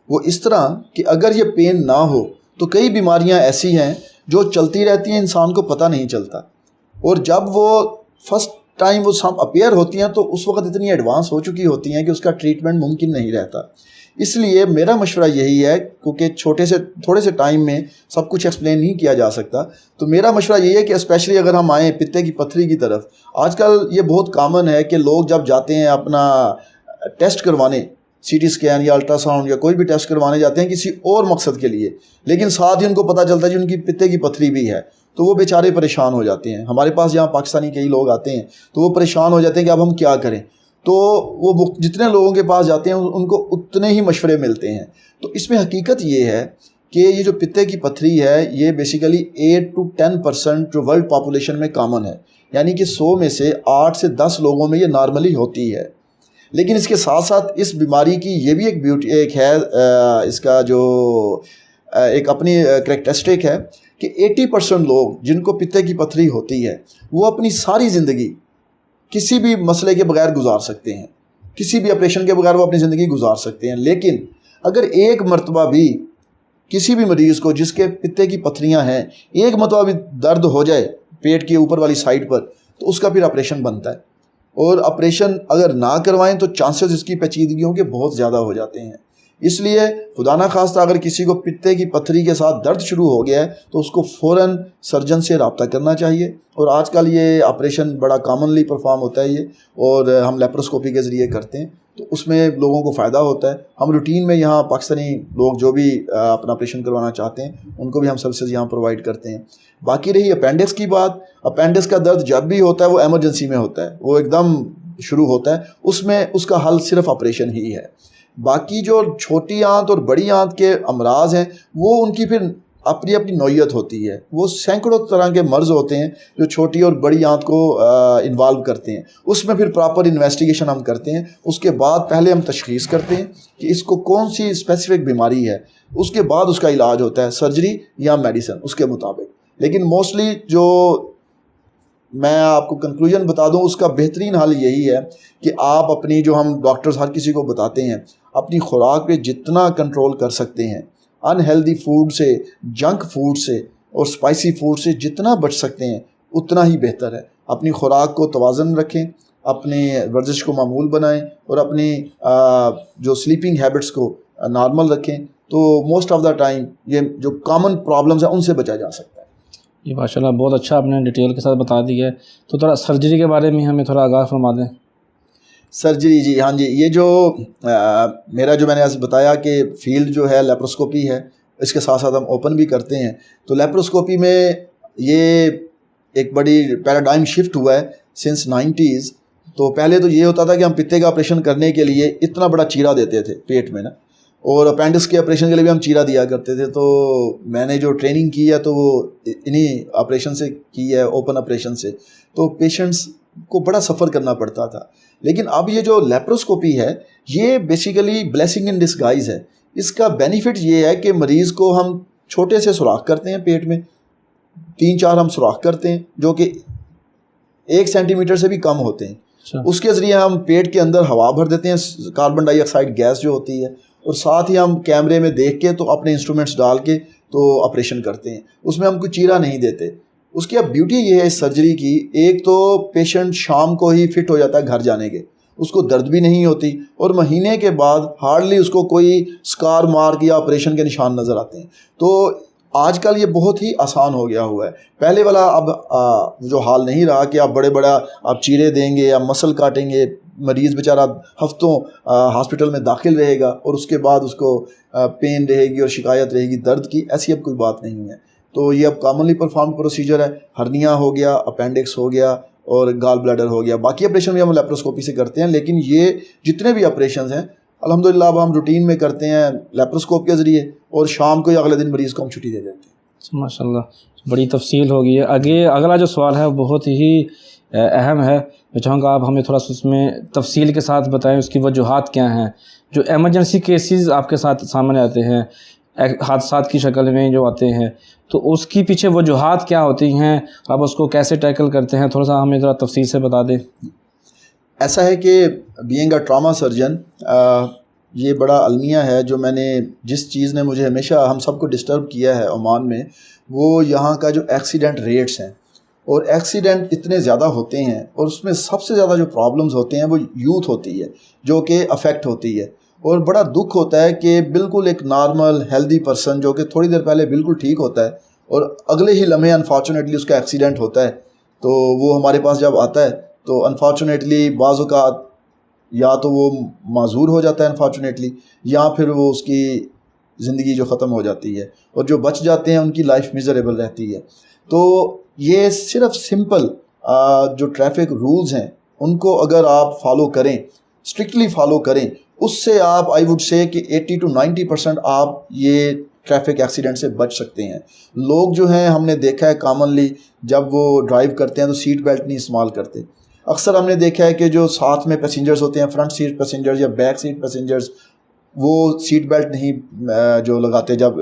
وہ اس طرح کہ اگر یہ پین نہ ہو تو کئی بیماریاں ایسی ہیں جو چلتی رہتی ہیں، انسان کو پتہ نہیں چلتا، اور جب وہ فرسٹ ٹائم وہ سب اپیئر ہوتی ہیں تو اس وقت اتنی ایڈوانس ہو چکی ہوتی ہیں کہ اس کا ٹریٹمنٹ ممکن نہیں رہتا۔ اس لیے میرا مشورہ یہی ہے، کیونکہ تھوڑے سے ٹائم میں سب کچھ ایکسپلین نہیں کیا جا سکتا، تو میرا مشورہ یہی ہے کہ اسپیشلی اگر ہم آئیں پتے کی پتھری کی طرف، آج کل یہ بہت کامن ہے کہ لوگ جب جاتے ہیں اپنا ٹیسٹ کروانے، سی ٹی اسکین یا الٹرا ساؤنڈ یا کوئی بھی ٹیسٹ کروانے جاتے ہیں کسی اور مقصد کے لیے، لیکن ساتھ ہی ان کو پتہ چلتا ہے کہ ان کی پتے کی پتھری بھی ہے، تو وہ بیچارے پریشان ہو جاتے ہیں۔ ہمارے پاس یہاں پاکستانی کئی لوگ آتے ہیں تو وہ پریشان ہو جاتے ہیں کہ اب ہم کیا کریں، تو وہ جتنے لوگوں کے پاس جاتے ہیں ان کو اتنے ہی مشورے ملتے ہیں۔ تو اس میں حقیقت یہ ہے کہ یہ جو پتے کی پتھری ہے یہ بیسیکلی 8 to 10% جو ورلڈ پاپولیشن میں کامن ہے، یعنی کہ 100 میں سے 8 سے 10 لوگوں میں یہ نارملی ہوتی ہے۔ لیکن اس کے ساتھ ساتھ اس بیماری کی یہ بھی ایک بیوٹی ایک ہے، اس کا جو ایک اپنی کریکٹرسٹک ہے کہ 80% لوگ جن کو پتے کی پتھری ہوتی ہے وہ اپنی ساری زندگی کسی بھی مسئلے کے بغیر گزار سکتے ہیں، کسی بھی آپریشن کے بغیر وہ اپنی زندگی گزار سکتے ہیں، لیکن اگر ایک مرتبہ بھی کسی بھی مریض کو جس کے پتے کی پتھریاں ہیں ایک مرتبہ بھی درد ہو جائے پیٹ کے اوپر والی سائڈ پر تو اس کا پھر آپریشن بنتا ہے، اور آپریشن اگر نہ کروائیں تو چانسز اس کی پیچیدگیوں کے بہت زیادہ ہو جاتے ہیں۔ اس لیے خدا نہ خواستہ اگر کسی کو پتے کی پتھری کے ساتھ درد شروع ہو گیا ہے تو اس کو فوراً سرجن سے رابطہ کرنا چاہیے، اور آج کل یہ آپریشن بڑا کامنلی پرفارم ہوتا ہے یہ، اور ہم لیپروسکوپی کے ذریعے کرتے ہیں تو اس میں لوگوں کو فائدہ ہوتا ہے۔ ہم روٹین میں یہاں پاکستانی لوگ جو بھی اپنا آپریشن کروانا چاہتے ہیں ان کو بھی ہم سروسز یہاں پرووائڈ کرتے ہیں۔ باقی رہی اپینڈکس کی بات، اپینڈکس کا درد جب بھی ہوتا ہے وہ ایمرجنسی میں ہوتا ہے، وہ ایک دم شروع ہوتا ہے، اس میں اس کا حل صرف آپریشن ہی ہے۔ باقی جو چھوٹی آنت اور بڑی آنت کے امراض ہیں وہ ان کی پھر اپنی اپنی نوعیت ہوتی ہے، وہ سینکڑوں طرح کے مرض ہوتے ہیں جو چھوٹی اور بڑی آنت کو انوالو کرتے ہیں، اس میں پھر پراپر انویسٹیگیشن ہم کرتے ہیں، اس کے بعد پہلے ہم تشخیص کرتے ہیں کہ اس کو کون سی اسپیسیفک بیماری ہے، اس کے بعد اس کا علاج ہوتا ہے سرجری یا میڈیسن اس کے مطابق۔ لیکن موسٹلی جو میں آپ کو کنکلوژن بتا دوں اس کا بہترین حل یہی ہے کہ آپ اپنی جو ہم ڈاکٹرز ہر کسی کو بتاتے ہیں اپنی خوراک پہ جتنا کنٹرول کر سکتے ہیں، ان ہیلدی فوڈ سے، جنک فوڈ سے اور اسپائسی فوڈ سے جتنا بچ سکتے ہیں اتنا ہی بہتر ہے۔ اپنی خوراک کو توازن رکھیں، اپنے ورزش کو معمول بنائیں اور اپنی جو سلیپنگ ہیبٹس کو نارمل رکھیں، تو موسٹ آف دا ٹائم یہ جو کامن پرابلمز ہیں ان سے بچا جا سکتا ہے۔ جی ماشاء اللہ، بہت اچھا آپ نے ڈیٹیل کے ساتھ بتا دی ہے، تو تھوڑا سرجری کے بارے میں ہمیں تھوڑا آگاہ فرما دیں۔ سرجری جی ہاں جی، یہ جو میرا جو میں نے بتایا کہ فیلڈ جو ہے لیپروسکوپی ہے، اس کے ساتھ ساتھ ہم اوپن بھی کرتے ہیں، تو لیپروسکوپی میں یہ ایک بڑی پیراڈائم شفٹ ہوا ہے سنس 90s۔ تو پہلے تو یہ ہوتا تھا کہ ہم پتے کا آپریشن کرنے کے لیے اتنا بڑا چیرا دیتے تھے پیٹ میں نا، اور اپینڈکس کے آپریشن کے لیے بھی ہم چیرا دیا کرتے تھے. تو میں نے جو ٹریننگ کی ہے تو وہ انہی آپریشن سے کی ہے, اوپن آپریشن سے. تو پیشنٹس کو بڑا سفر کرنا پڑتا تھا. لیکن اب یہ جو لیپروسکوپی ہے یہ بیسیکلی بلیسنگ ان ڈسگائز ہے. اس کا بینیفٹ یہ ہے کہ مریض کو ہم چھوٹے سے سوراخ کرتے ہیں پیٹ میں, 3-4 ہم سوراخ کرتے ہیں جو کہ 1 سینٹی میٹر سے بھی کم ہوتے ہیں. اس کے ذریعے ہم پیٹ کے اندر ہوا بھر دیتے ہیں, کاربن ڈائی آکسائڈ گیس جو ہوتی ہے, اور ساتھ ہی ہم کیمرے میں دیکھ کے تو اپنے انسٹرومنٹس ڈال کے تو آپریشن کرتے ہیں. اس میں ہم کوئی چیرا نہیں دیتے. اس کی اب بیوٹی یہ ہے اس سرجری کی, ایک تو پیشنٹ شام کو ہی فٹ ہو جاتا ہے گھر جانے کے, اس کو درد بھی نہیں ہوتی, اور مہینے کے بعد ہارڈلی اس کو کوئی سکار مارک یا آپریشن کے نشان نظر آتے ہیں. تو آج کل یہ بہت ہی آسان ہو گیا ہوا ہے. پہلے والا اب جو حال نہیں رہا کہ آپ بڑے بڑا آپ چیرے دیں گے یا مسل کاٹیں گے, مریض بیچارہ ہفتوں ہاسپٹل میں داخل رہے گا اور اس کے بعد اس کو پین رہے گی اور شکایت رہے گی درد کی. ایسی اب کوئی بات نہیں ہے. تو یہ اب کامنلی پرفارم پروسیجر ہے. ہرنیا ہو گیا, اپینڈکس ہو گیا اور گال بلیڈر ہو گیا. باقی آپریشن بھی ہم لیپروسکوپی سے کرتے ہیں, لیکن یہ جتنے بھی آپریشنز ہیں الحمدللہ اب ہم روٹین میں کرتے ہیں لیپروسکوپ کے ذریعے, اور شام کو یا اگلے دن مریض کو ہم چھٹی دے دیتے ہیں. ماشاء اللہ بڑی تفصیل ہو گئی ہے. اگلا جو سوال ہے وہ بہت ہی اہم ہے. میں چاہوں گا آپ ہمیں تھوڑا سا اس میں تفصیل کے ساتھ بتائیں اس کی وجوہات کیا ہیں. جو ایمرجنسی کیسز آپ کے ساتھ سامنے آتے ہیں حادثات کی شکل میں جو آتے ہیں, تو اس کی پیچھے وجوہات کیا ہوتی ہیں, آپ اس کو کیسے ٹیکل کرتے ہیں, تھوڑا سا ہمیں ذرا تفصیل سے بتا دیں. ایسا ہے کہ بینگ اے ٹراما سرجن یہ بڑا المیہ ہے. جو میں نے جس چیز نے مجھے ہمیشہ ہم سب کو ڈسٹرب کیا ہے عمان میں, وہ یہاں کا جو ایکسیڈنٹ ریٹس ہیں. اور ایکسیڈنٹ اتنے زیادہ ہوتے ہیں, اور اس میں سب سے زیادہ جو پرابلمز ہوتے ہیں وہ یوتھ ہوتی ہے جو کہ افیکٹ ہوتی ہے. اور بڑا دکھ ہوتا ہے کہ بالکل ایک نارمل ہیلدی پرسن جو کہ تھوڑی دیر پہلے بالکل ٹھیک ہوتا ہے اور اگلے ہی لمحے انفارچونیٹلی اس کا ایکسیڈنٹ ہوتا ہے. تو وہ ہمارے پاس جب آتا ہے تو انفارچونیٹلی بعض اوقات یا تو وہ معذور ہو جاتا ہے انفارچونیٹلی, یا پھر وہ اس کی زندگی جو ختم ہو جاتی ہے, اور جو بچ جاتے ہیں ان کی لائف میزریبل رہتی ہے. تو یہ صرف سمپل جو ٹریفک رولز ہیں ان کو اگر آپ فالو کریں, اسٹرکٹلی فالو کریں, اس سے آپ آئی وڈ سے کہ 80 to 90% آپ یہ ٹریفک ایکسیڈنٹ سے بچ سکتے ہیں. لوگ جو ہیں ہم نے دیکھا ہے کامنلی جب وہ ڈرائیو کرتے ہیں تو سیٹ بیلٹ نہیں استعمال کرتے. اکثر ہم نے دیکھا ہے کہ جو ساتھ میں پیسنجرز ہوتے ہیں, فرنٹ سیٹ پیسنجرز یا بیک سیٹ پیسنجرز, وہ سیٹ بیلٹ نہیں جو لگاتے جب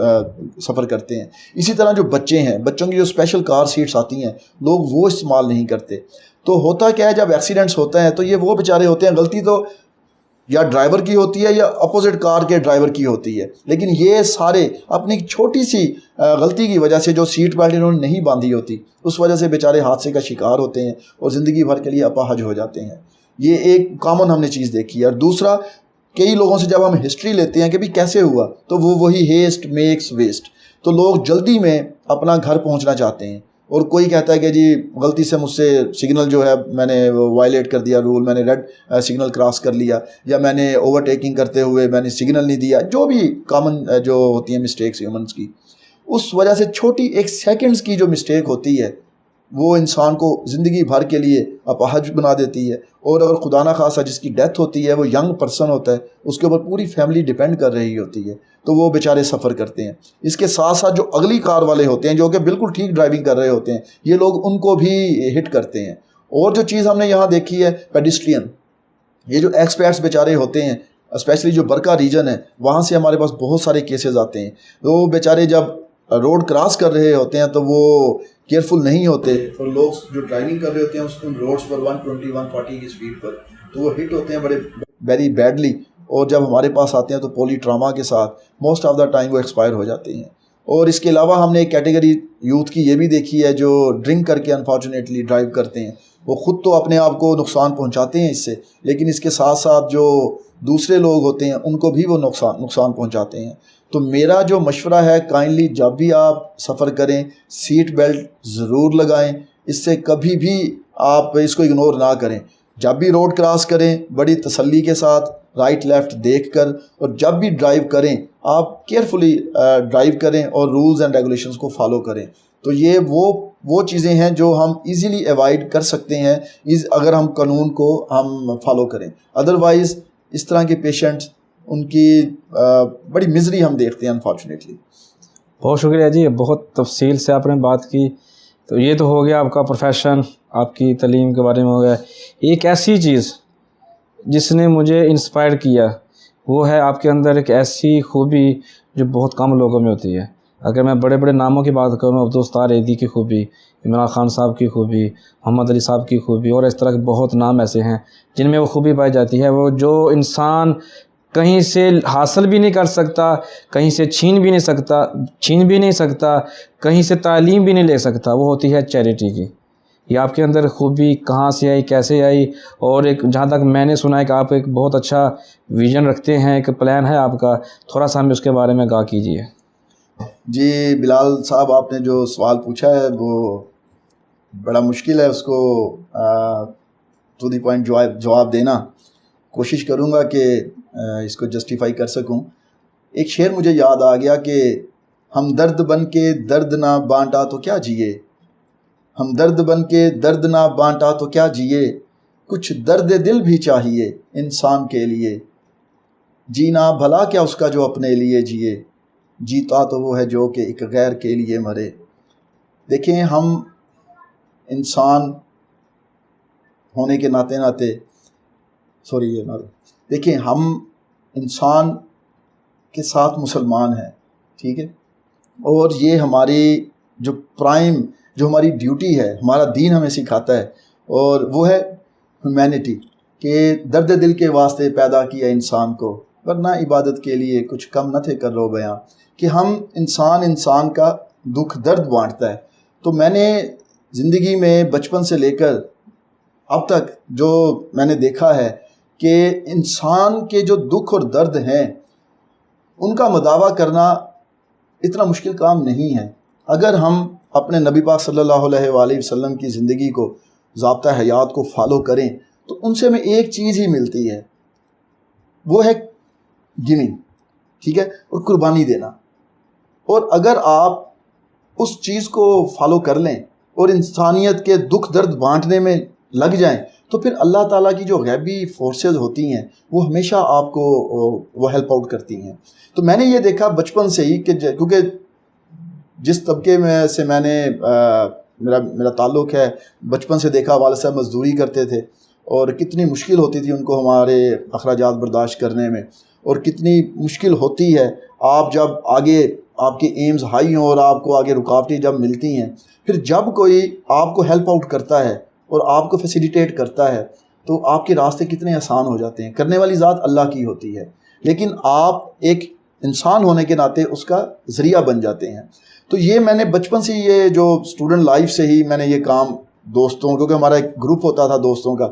سفر کرتے ہیں. اسی طرح جو بچے ہیں, بچوں کی جو اسپیشل کار سیٹس آتی ہیں لوگ وہ استعمال نہیں کرتے. تو ہوتا کیا ہے جب ایکسیڈنٹس ہوتا ہے تو یہ وہ بیچارے ہوتے ہیں, غلطی تو یا ڈرائیور کی ہوتی ہے یا اپوزٹ کار کے ڈرائیور کی ہوتی ہے, لیکن یہ سارے اپنی چھوٹی سی غلطی کی وجہ سے جو سیٹ بیلٹ انہوں نے نہیں باندھی ہوتی اس وجہ سے بیچارے حادثے کا شکار ہوتے ہیں اور زندگی بھر کے لیے اپاہج ہو جاتے ہیں. یہ ایک کامن ہم نے چیز دیکھی ہے. اور دوسرا, کئی لوگوں سے جب ہم ہسٹری لیتے ہیں کہ بھی کیسے ہوا, تو وہ وہی ہیسٹ میکس ویسٹ. تو لوگ جلدی میں اپنا گھر پہنچنا چاہتے ہیں, اور کوئی کہتا ہے کہ جی غلطی سے مجھ سے سگنل جو ہے میں نے وائلیٹ کر دیا رول, میں نے ریڈ سگنل کراس کر لیا, یا میں نے اوورٹیکنگ کرتے ہوئے میں نے سگنل نہیں دیا, جو بھی کامن جو ہوتی ہیں مسٹیکس ہیومنس کی, اس وجہ سے چھوٹی ایک سیکنڈز کی جو مسٹیک ہوتی ہے وہ انسان کو زندگی بھر کے لیے اپاہج بنا دیتی ہے. اور اگر خدا نہ خواستہ جس کی ڈیتھ ہوتی ہے وہ ینگ پرسن ہوتا ہے, اس کے اوپر پوری فیملی ڈیپینڈ کر رہی ہوتی ہے, تو وہ بیچارے سفر کرتے ہیں. اس کے ساتھ ساتھ جو اگلی کار والے ہوتے ہیں جو کہ بالکل ٹھیک ڈرائیونگ کر رہے ہوتے ہیں, یہ لوگ ان کو بھی ہٹ کرتے ہیں. اور جو چیز ہم نے یہاں دیکھی ہے پیڈسٹرین, یہ جو ایکسپیرٹس بیچارے ہوتے ہیں, اسپیشلی جو برکا ریجن ہے وہاں سے ہمارے پاس بہت سارے کیسز آتے ہیں. وہ بیچارے جب روڈ کراس کر رہے ہوتے ہیں تو وہ کیئرفل نہیں ہوتے, اور لوگ جو ڈرائیونگ کر رہے ہوتے ہیں اس کو روڈس پر 120 140 کی سپیڈ پر, تو وہ ہٹ ہوتے ہیں بڑے ویری بیڈلی. اور جب ہمارے پاس آتے ہیں تو پولی ٹراما کے ساتھ موسٹ آف دا ٹائم وہ ایکسپائر ہو جاتے ہیں. اور اس کے علاوہ ہم نے ایک کیٹیگری یوتھ کی یہ بھی دیکھی ہے جو ڈرنک کر کے انفارچونیٹلی ڈرائیو کرتے ہیں. وہ خود تو اپنے آپ کو نقصان پہنچاتے ہیں اس سے, لیکن اس کے ساتھ ساتھ جو دوسرے لوگ ہوتے ہیں ان کو بھی وہ نقصان پہنچاتے ہیں. تو میرا جو مشورہ ہے, کائنڈلی جب بھی آپ سفر کریں سیٹ بیلٹ ضرور لگائیں. اس سے کبھی بھی آپ اس کو اگنور نہ کریں. جب بھی روڈ کراس کریں بڑی تسلی کے ساتھ رائٹ لیفٹ دیکھ کر, اور جب بھی ڈرائیو کریں آپ کیئرفلی ڈرائیو کریں اور رولز اینڈ ریگولیشنز کو فالو کریں. تو یہ وہ چیزیں ہیں جو ہم ایزیلی ایوائڈ کر سکتے ہیں اگر ہم قانون کو ہم فالو کریں. ادروائز اس طرح کے پیشنٹس ان کی بڑی مزری ہم دیکھتے ہیں انفارچونیٹلی۔ بہت شکریہ جی، بہت تفصیل سے آپ نے بات کی۔ تو یہ تو ہو گیا آپ کا پروفیشن، آپ کی تعلیم کے بارے میں ہو گیا۔ ایک ایسی چیز جس نے مجھے انسپائر کیا وہ ہے آپ کے اندر ایک ایسی خوبی جو بہت کم لوگوں میں ہوتی ہے۔ اگر میں بڑے بڑے ناموں کی بات کروں، عبدالستار ایدھی کی خوبی، عمران خان صاحب کی خوبی، محمد علی صاحب کی خوبی، اور اس طرح کے بہت نام ایسے ہیں جن میں وہ خوبی پائی جاتی ہے، وہ جو انسان کہیں سے حاصل بھی نہیں کر سکتا، کہیں سے چھین بھی نہیں سکتا، کہیں سے تعلیم بھی نہیں لے سکتا، وہ ہوتی ہے چیریٹی کی۔ یہ آپ کے اندر خوبی کہاں سے آئی، کیسے آئی؟ اور ایک جہاں تک میں نے سنا ہے کہ آپ ایک بہت اچھا ویژن رکھتے ہیں، ایک پلان ہے آپ کا، تھوڑا سا ہمیں اس کے بارے میں آگاہ کیجیے۔ جی بلال صاحب، آپ نے جو سوال پوچھا ہے وہ بڑا مشکل ہے اس کو ٹو دی پوائنٹ جواب دینا۔ کوشش کروں گا کہ اس کو جسٹیفائی کر سکوں۔ ایک شعر مجھے یاد آ گیا کہ ہم درد بن کے درد نہ بانٹا تو کیا جیے، ہم درد بن کے درد نہ بانٹا تو کیا جیے، کچھ درد دل بھی چاہیے انسان کے لیے، جینا بھلا کیا اس کا جو اپنے لیے جیے، جیتا تو وہ ہے جو کہ ایک غیر کے لیے مرے۔ دیکھیں، ہم انسان ہونے کے ناطے دیکھیں ہم انسان کے ساتھ مسلمان ہیں، ٹھیک ہے، اور یہ ہماری جو ہماری ڈیوٹی ہے، ہمارا دین ہمیں سکھاتا ہے، اور وہ ہے ہیومینٹی، کہ درد دل کے واسطے پیدا کیا انسان کو، ورنہ عبادت کے لیے کچھ کم نہ تھے کر لو بیاں، کہ ہم انسان کا دکھ درد بانٹتا ہے۔ تو میں نے زندگی میں بچپن سے لے کر اب تک جو میں نے دیکھا ہے کہ انسان کے جو دکھ اور درد ہیں ان کا مداوع کرنا اتنا مشکل کام نہیں ہے، اگر ہم اپنے نبی پاک صلی اللہ علیہ وآلہ وسلم کی زندگی کو، ضابطہ حیات کو فالو کریں تو ان سے ہمیں ایک چیز ہی ملتی ہے، وہ ہے گونگ، ٹھیک ہے، اور قربانی دینا۔ اور اگر آپ اس چیز کو فالو کر لیں اور انسانیت کے دکھ درد بانٹنے میں لگ جائیں تو پھر اللہ تعالیٰ کی جو غیبی فورسز ہوتی ہیں وہ ہمیشہ آپ کو وہ ہیلپ آؤٹ کرتی ہیں۔ تو میں نے یہ دیکھا بچپن سے ہی کہ کیونکہ جس طبقے میں سے میں نے میرا تعلق ہے، بچپن سے دیکھا والد صاحب مزدوری کرتے تھے اور کتنی مشکل ہوتی تھی ان کو ہمارے اخراجات برداشت کرنے میں، اور کتنی مشکل ہوتی ہے آپ جب آگے آپ کے ایمز ہائی ہوں اور آپ کو آگے رکاوٹیں جب ملتی ہیں، پھر جب کوئی آپ کو ہیلپ آؤٹ کرتا ہے اور آپ کو فیسیلیٹیٹ کرتا ہے تو آپ کے راستے کتنے آسان ہو جاتے ہیں۔ کرنے والی ذات اللہ کی ہوتی ہے، لیکن آپ ایک انسان ہونے کے ناطے اس کا ذریعہ بن جاتے ہیں۔ تو یہ میں نے بچپن سے یہ جو اسٹوڈنٹ لائف سے ہی میں نے یہ کام دوستوں، کیونکہ ہمارا ایک گروپ ہوتا تھا دوستوں کا،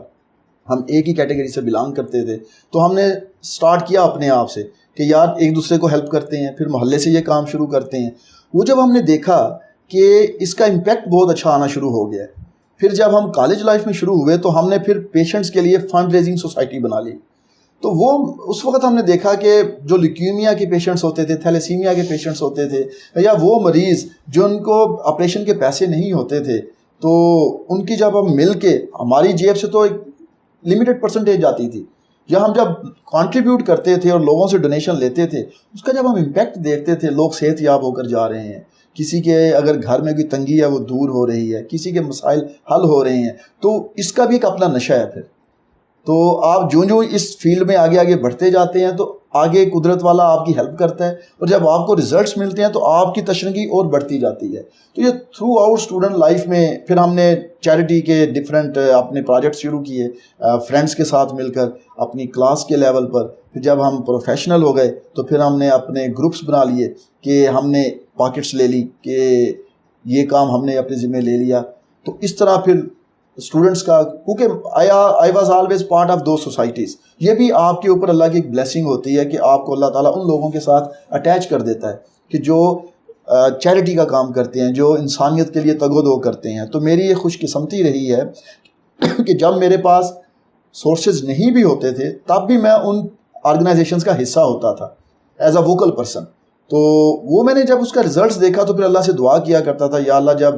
ہم ایک ہی کیٹیگری سے بلانگ کرتے تھے، تو ہم نے سٹارٹ کیا اپنے آپ سے کہ یار ایک دوسرے کو ہیلپ کرتے ہیں، پھر محلے سے یہ کام شروع کرتے ہیں۔ وہ جب ہم نے دیکھا کہ اس کا امپیکٹ بہت اچھا آنا شروع ہو گیا، پھر جب ہم کالج لائف میں شروع ہوئے تو ہم نے پھر پیشنٹس کے لیے فنڈ ریزنگ سوسائٹی بنا لی۔ تو وہ اس وقت ہم نے دیکھا کہ جو لیکیمیا کے پیشنٹس ہوتے تھے، تھیلیسیمیا کے پیشنٹس ہوتے تھے، یا وہ مریض جو ان کو آپریشن کے پیسے نہیں ہوتے تھے، تو ان کی جب ہم مل کے، ہماری جیب سے تو ایک لمیٹڈ پرسنٹیج آتی تھی، یا ہم جب کنٹریبیوٹ کرتے تھے اور لوگوں سے ڈونیشن لیتے تھے، اس کا جب ہم امپیکٹ دیکھتے تھے، لوگ صحت یاب ہو کر جا رہے ہیں، کسی کے اگر گھر میں کوئی تنگی ہے وہ دور ہو رہی ہے، کسی کے مسائل حل ہو رہے ہیں، تو اس کا بھی ایک اپنا نشہ ہے۔ پھر تو آپ جو اس فیلڈ میں آگے بڑھتے جاتے ہیں تو آگے قدرت والا آپ کی ہیلپ کرتا ہے، اور جب آپ کو ریزلٹس ملتے ہیں تو آپ کی تشنگی اور بڑھتی جاتی ہے۔ تو یہ تھرو آؤٹ اسٹوڈنٹ لائف میں پھر ہم نے چیریٹی کے ڈفرینٹ اپنے پروجیکٹ شروع کیے، فرینڈس کے ساتھ مل کر اپنی کلاس کے لیول پر۔ پھر جب ہم پروفیشنل ہو گئے تو پھر ہم نے اپنے گروپس بنا لیے کہ ہم نے پاکٹس لے لی کہ یہ کام ہم نے اپنے ذمہ لے لیا۔ تو اس طرح پھر اسٹوڈنٹس کا، کیونکہ I was always part of دو سوسائٹیز، یہ بھی آپ کے اوپر اللہ کی ایک بلیسنگ ہوتی ہے کہ آپ کو اللہ تعالیٰ ان لوگوں کے ساتھ اٹیچ کر دیتا ہے کہ جو چیریٹی کا کام کرتے ہیں، جو انسانیت کے لیے تگ و دو کرتے ہیں۔ تو میری یہ خوش قسمتی رہی ہے کہ جب میرے پاس سورسز نہیں بھی ہوتے تھے تب بھی میں ان آرگنائزیشنز کا حصہ ہوتا تھا ایز اے ووکل پرسن۔ تو وہ میں نے جب اس کا رزلٹس دیکھا تو پھر اللہ سے دعا کیا کرتا تھا، یا اللہ جب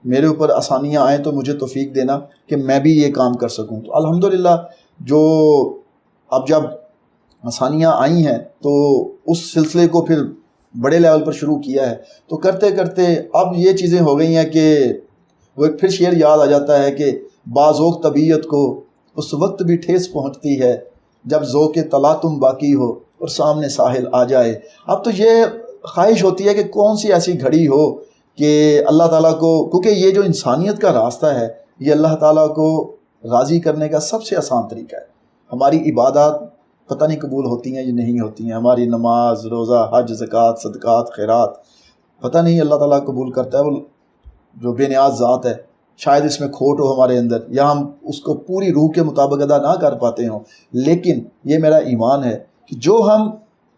میرے اوپر آسانیاں آئیں تو مجھے توفیق دینا کہ میں بھی یہ کام کر سکوں۔ تو الحمدللہ جو اب جب آسانیاں آئی ہیں تو اس سلسلے کو پھر بڑے لیول پر شروع کیا ہے. تو کرتے کرتے اب یہ چیزیں ہو گئی ہیں کہ وہ ایک پھر شعر یاد آ جاتا ہے کہ بازوق طبیعت کو اس وقت بھی ٹھیس پہنچتی ہے جب ذوق تلاطم باقی ہو اور سامنے ساحل آ جائے. اب تو یہ خواہش ہوتی ہے کہ کون سی ایسی گھڑی ہو کہ اللہ تعالیٰ کو، کیونکہ یہ جو انسانیت کا راستہ ہے یہ اللہ تعالیٰ کو راضی کرنے کا سب سے آسان طریقہ ہے. ہماری عبادات پتہ نہیں قبول ہوتی ہیں یا نہیں ہوتی ہیں، ہماری نماز، روزہ، حج، زکوٰۃ، صدقات، خیرات پتہ نہیں اللہ تعالیٰ قبول کرتا ہے. وہ جو بے نیاز ذات ہے، شاید اس میں کھوٹ ہو ہمارے اندر یا ہم اس کو پوری روح کے مطابق ادا نہ کر پاتے ہوں، لیکن یہ میرا ایمان ہے کہ جو ہم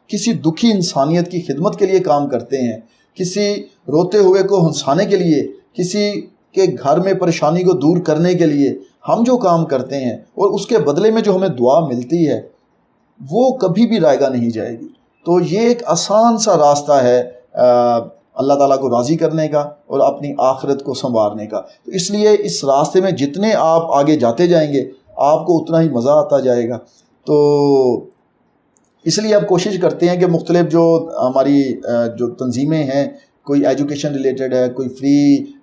کسی دکھی انسانیت کی خدمت کے لیے کام کرتے ہیں، کسی روتے ہوئے کو ہنسانے کے لیے، کسی کے گھر میں پریشانی کو دور کرنے کے لیے ہم جو کام کرتے ہیں اور اس کے بدلے میں جو ہمیں دعا ملتی ہے وہ کبھی بھی رائگاں نہیں جائے گی. تو یہ ایک آسان سا راستہ ہے اللہ تعالیٰ کو راضی کرنے کا اور اپنی آخرت کو سنوارنے کا. تو اس لیے اس راستے میں جتنے آپ آگے جاتے جائیں گے آپ کو اتنا ہی مزہ آتا جائے گا. تو اس لیے اب کوشش کرتے ہیں کہ مختلف جو ہماری جو تنظیمیں ہیں، کوئی ایجوکیشن ریلیٹڈ ہے، کوئی فری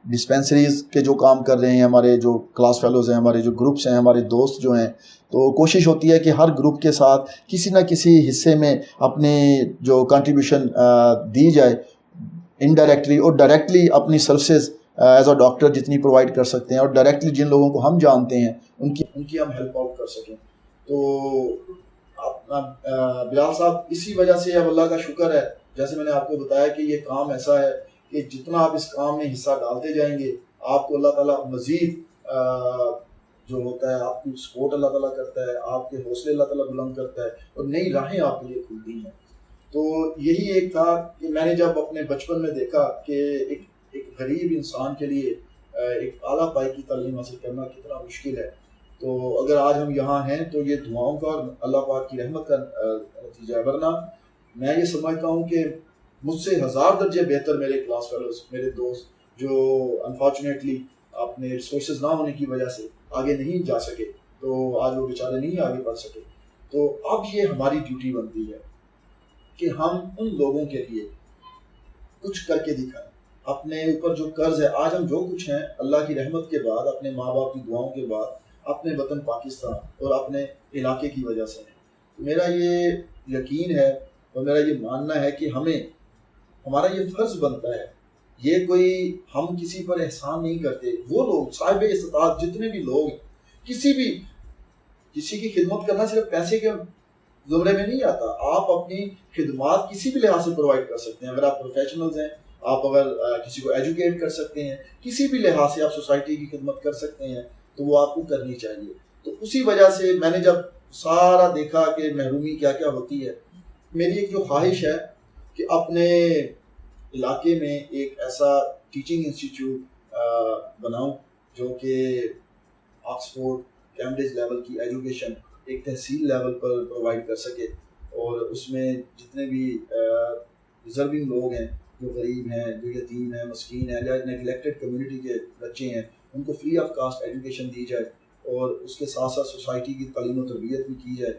ڈسپینسریز کے جو کام کر رہے ہیں، ہمارے جو کلاس فیلوز ہیں، ہمارے جو گروپس ہیں، ہمارے دوست جو ہیں، تو کوشش ہوتی ہے کہ ہر گروپ کے ساتھ کسی نہ کسی حصے میں اپنے جو کنٹریبیوشن دی جائے، انڈائریکٹلی اور ڈائریکٹلی اپنی سروسز ایز اے ڈاکٹر جتنی پرووائڈ کر سکتے ہیں اور ڈائریکٹلی جن لوگوں کو ہم جانتے ہیں ان کی ہم ہیلپ آؤٹ کر سکیں. تو بلال صاحب اسی وجہ سے اب اللہ کا شکر ہے، جیسے میں نے آپ کو بتایا کہ یہ کام ایسا ہے کہ جتنا آپ اس کام میں حصہ ڈالتے جائیں گے آپ کو اللہ تعالیٰ مزید جو ہوتا ہے آپ کی سپورٹ اللہ تعالیٰ کرتا ہے، آپ کے حوصلے اللہ تعالیٰ بلند کرتا ہے اور نئی راہیں آپ کے لیے کھلتی ہیں. تو یہی ایک تھا کہ میں نے جب اپنے بچپن میں دیکھا کہ ایک غریب انسان کے لیے ایک اعلیٰ پائی کی تعلیم حاصل کرنا کتنا مشکل ہے، تو اگر آج ہم یہاں ہیں تو یہ دعاؤں کا اور اللہ پاک کی رحمت کا نتیجہ ہے. ورنہ میں یہ سمجھتا ہوں کہ مجھ سے 1000 درجے بہتر میرے کلاس فیلوز، میرے دوست جو انفارچونیٹلی اپنے ریسورسز نہ ہونے کی وجہ سے آگے نہیں جا سکے، تو آج وہ بیچارے نہیں آگے بڑھ سکے. تو اب یہ ہماری ڈیوٹی بنتی ہے کہ ہم ان لوگوں کے لیے کچھ کر کے دکھائیں. اپنے اوپر جو قرض ہے، آج ہم جو کچھ ہیں اللہ کی رحمت کے بعد، اپنے ماں باپ کی دعاؤں کے بعد، اپنے وطن پاکستان اور اپنے علاقے کی وجہ سے ہیں. میرا یہ یقین ہے اور میرا یہ ماننا ہے کہ ہمارا یہ فرض بنتا ہے. یہ کوئی ہم کسی پر احسان نہیں کرتے. وہ لوگ صاحب استطاعت جتنے بھی لوگ ہیں، کسی کی خدمت کرنا صرف پیسے کے زمرے میں نہیں آتا. آپ اپنی خدمات کسی بھی لحاظ سے پرووائڈ کر سکتے ہیں. اگر آپ پروفیشنلز ہیں، آپ اگر کسی کو ایجوکیٹ کر سکتے ہیں، کسی بھی لحاظ سے آپ سوسائٹی کی خدمت کر سکتے ہیں تو وہ آپ کو کرنی چاہیے. تو اسی وجہ سے میں نے جب سارا دیکھا کہ محرومی کیا کیا ہوتی ہے، میری ایک جو خواہش ہے کہ اپنے علاقے میں ایک ایسا ٹیچنگ انسٹیٹیوٹ بناؤں جو کہ آکسفورڈ کیمبرج لیول کی ایجوکیشن ایک تحصیل لیول پر پرووائڈ کر سکے، اور اس میں جتنے بھی ڈیزرونگ لوگ ہیں، جو غریب ہیں، جو یتیم ہیں، مسکین ہیں، یا نیگلیکٹڈ کمیونٹی کے بچے ہیں، ان کو فری آف کاسٹ ایجوکیشن دی جائے اور اس کے ساتھ ساتھ سوسائٹی کی تعلیم و تربیت بھی کی جائے.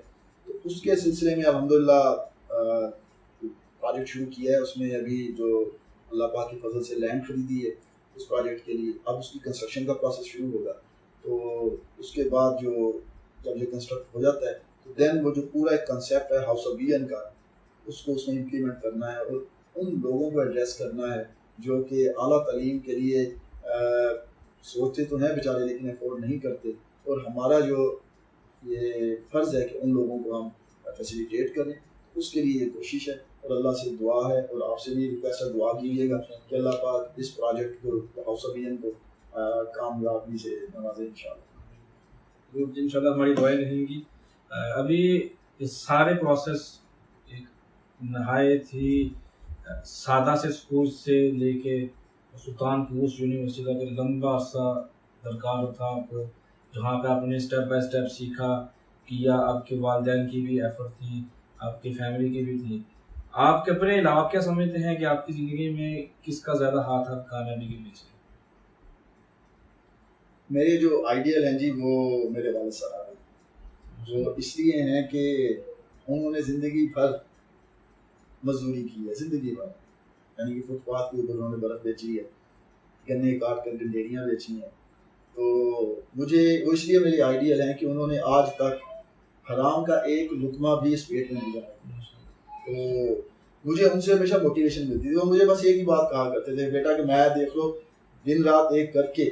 تو اس کے سلسلے میں الحمدللہ پروجیکٹ شروع کیا ہے. اس میں ابھی جو اللہ پاک کی فضل سے لینڈ خریدی ہے اس پروجیکٹ کے لیے، اب اس کی کنسٹرکشن کا پروسیس شروع ہوگا. تو اس کے بعد جب یہ کنسٹرکٹ ہو جاتا ہے تو دین وہ جو پورا ایک کنسیپٹ ہے ہاؤس آف ویژن کا، اس کو اس میں امپلیمنٹ کرنا ہے اور ان لوگوں کو ایڈریس کرنا ہے جو کہ اعلیٰ تعلیم کے لیے سوچتے تو ہیں بیچارے لیکن افورڈ نہیں کرتے. اور ہمارا جو یہ فرض ہے کہ ان لوگوں کو ہم فیسیلیٹیٹ کریں. اس کے لیے یہ کوشش ہے اور اللہ سے دعا ہے اور آپ سے بھی ریکویسٹ ہے دعا کیجیے گا کہ اللہ پاک اس پروجیکٹ کو، ہاؤس آف ویژن کو کامیابی سے نوازے انشاءاللہ. انشاءاللہ ہماری دعائیں رہیں گی. ابھی اس سارے پروسیس ایک نہایت ہی سادہ سے اسکول سے لے کے سلطان پورس یونیورسٹی تک لمبا عرصہ درکار تھا آپ کو، جہاں پہ آپ نے اسٹیپ بائی اسٹیپ سیکھا کیا. آپ کے والدین کی بھی ایفرٹ تھی، آپ کی فیملی کی بھی تھی. آپ کے اپنے علاوہ کیا سمجھتے ہیں کہ آپ کی زندگی میں کس کا زیادہ ہاتھ ہے کامیابی کے پیچھے؟ میرے جو آئیڈیل ہیں جی وہ میرے والد صاحب ہیں، جو اس لیے ہیں کہ انہوں نے زندگی بھر مزدوری کی ہے، زندگی بھر، یعنی کہ فٹ پاتھ کے اوپر انہوں نے برف بیچی ہے، گنے کاٹ کر گنڈیریاں بیچی ہیں. تو مجھے وہ اس لیے میری آئیڈیل ہیں کہ انہوں نے آج تک حرام کا ایک لقمہ بھی اس پیٹ میں نہیں ڈالا. تو مجھے ان سے ہمیشہ موٹیویشن ملتی تھی. وہ مجھے بس ایک ہی بات کہا کرتے تھے، بیٹا کہ میں دیکھ لو دن رات ایک کر کے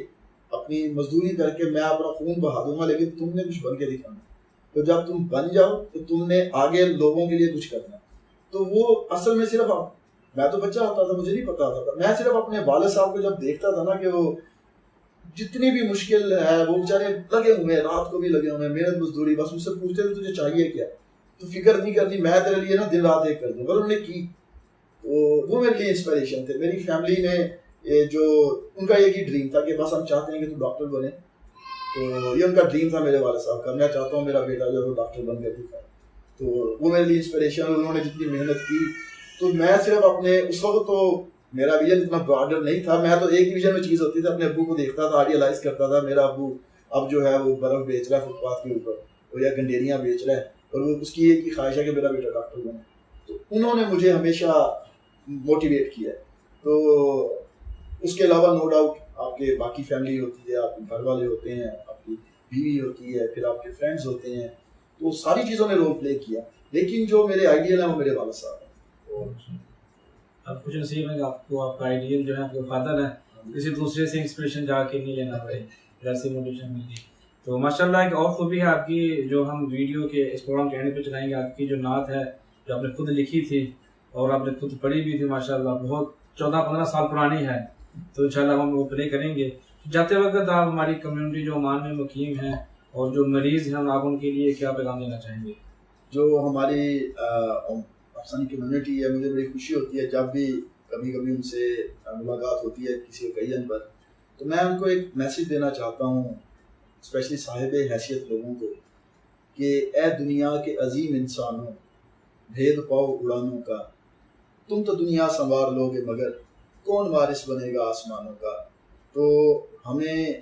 اپنی مزدوری کر کے میں اپنا خون بہا دوں گا، لیکن تم نے کچھ بن کے دکھانا. تو جب تم بن جاؤ تو تم نے آگے لوگوں کے لیے کچھ کرنا. تو وہ اصل میں صرف میں تو بچہ ہوتا تھا، مجھے نہیں پتا ہوتا تھا، میں صرف اپنے والد صاحب کو جب دیکھتا تھا نا کہ وہ جتنی بھی مشکل ہے وہ بیچارے لگے ہوئے ہیں، رات کو بھی لگے ہوئے ہیں، محنت مزدوری، بس مجھ سے پوچھتے تھے تجھے چاہیے کیا، تو فکر نہیں کرنی، میں تیرے لیے نا دن رات ایک کر دوں. پر انہوں نے کی. تو وہ میرے لیے انسپریشن تھے. میری فیملی میں جو ان کا ایک ہی ڈریم تھا کہ بس ہم چاہتے ہیں کہ تو ڈاکٹر بنے. تو یہ ان کا ڈریم تھا میرے والد صاحب کا، میں چاہتا ہوں میرا بیٹا جو ہے وہ ڈاکٹر بن کے دکھائے. تو وہ میرے لیے انسپریشن. اور انہوں نے جتنی محنت کی، تو میں صرف اپنے اس وقت تو میرا ویژن اتنا براڈر نہیں تھا، میں تو ایک ہی ویژن میں چیز ہوتی تھی، اپنے ابو کو دیکھتا تھا، آئیڈیلائز کرتا تھا میرا ابو اب جو ہے وہ برف بیچ رہا ہے فٹ پاتھ کے اوپر، اور یا گنڈیریاں بیچ رہا ہے، اور وہ اس کی ایک ہی خواہش ہے کہ میرا بیٹا ڈاکٹر بنے. تو انہوں نے مجھے ہمیشہ موٹیویٹ کیا. تو اس کے علاوہ نو ڈاؤٹ آپ کے باقی فیملی ہوتی ہے، آپ کے گھر والے ہوتے ہیں، آپ کی بیوی ہوتی ہے، پھر آپ کے فرینڈز ہوتے ہیں، تو ساری چیزوں نے رول پلے کیا. لیکن جو میرے آئیڈیل ہیں وہ میرے والد صاحب ہیں. اب کچھ نصیب ہے کہ آپ کو آپ کا آئیڈیل جو ہے آپ کے فادر ہے، کسی دوسرے سے انسپریشن جا کے نہیں لینا پڑے، جیسے موٹیویشن ملتی. تو ماشاء اللہ ایک اور خوبی ہے آپ کی، جو ہم ویڈیو کے اس پروگرام کے اینڈ پہ چلائیں گے، آپ کی جو نعت ہے جو آپ نے خود لکھی تھی اور آپ نے خود پڑھی بھی تھی، ماشاء اللہ بہت 14-15 سال پرانی ہے. تو انشاءاللہ ہم وہ پلے کریں گے. جاتے وقت آپ ہماری کمیونٹی جو عمان میں مقیم ہیں اور جو مریض ہیں آپ ان کے لیے کیا پیغام دینا چاہیں گے؟ جو ہماری پاکستانی کمیونٹی ہے، مجھے بڑی خوشی ہوتی ہے جب بھی کبھی کبھی ان سے ملاقات ہوتی ہے کسی اوکیزن پر، تو میں ان کو ایک میسیج دینا چاہتا ہوں، اسپیشلی صاحب حیثیت لوگوں کو، کہ اے دنیا کے عظیم انسانوں، بھید پاؤ اڑانوں کا، تم تو دنیا سنوار لوگے مگر کون وارث بنے گا آسمانوں کا. تو ہمیں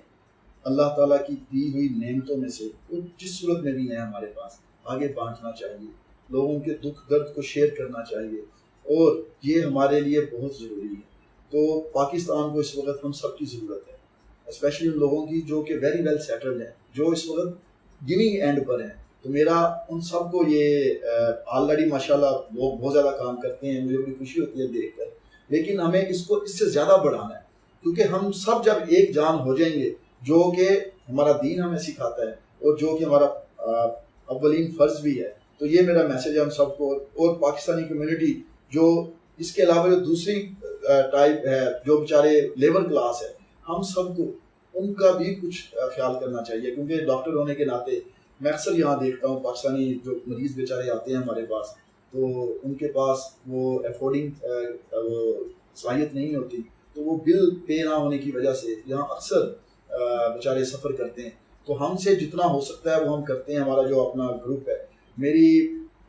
اللہ تعالیٰ کی دی ہوئی نعمتوں میں سے وہ جس صورت میں بھی ہیں ہمارے پاس آگے بانٹنا چاہیے، لوگوں کے دکھ درد کو شیئر کرنا چاہیے، اور یہ ہمارے لیے بہت ضروری ہے. تو پاکستان کو اس وقت ہم سب کی ضرورت ہے، اسپیشلی ان لوگوں کی جو کہ ویری ویل سیٹلڈ ہیں، جو اس وقت گونگ اینڈ پر ہیں. تو میرا ان سب کو یہ آلریڈی ماشاءاللہ لوگ بہت زیادہ کام کرتے ہیں، مجھے بڑی خوشی ہوتی ہے دیکھ کر، لیکن ہمیں اس کو اس سے زیادہ بڑھانا ہے، کیونکہ ہم سب جب ایک جان ہو جائیں گے، جو کہ ہمارا دین ہمیں سکھاتا ہے اور جو کہ ہمارا اولین فرض بھی ہے. تو یہ میرا میسیج ہے ہم سب کو. اور پاکستانی کمیونٹی جو اس کے علاوہ جو دوسری ٹائپ ہے، جو بیچارے لیبر کلاس ہے، ہم سب کو ان کا بھی کچھ خیال کرنا چاہیے، کیونکہ ڈاکٹر ہونے کے ناطے میں اکثر یہاں دیکھتا ہوں پاکستانی جو مریض بیچارے آتے ہیں ہمارے پاس، تو ان کے پاس وہ افورڈنگ صلاحیت نہیں ہوتی، تو وہ بل پے نہ ہونے کی وجہ سے یہاں اکثر بیچارے سفر کرتے ہیں. تو ہم سے جتنا ہو سکتا ہے وہ ہم کرتے ہیں. ہمارا جو اپنا گروپ ہے، میری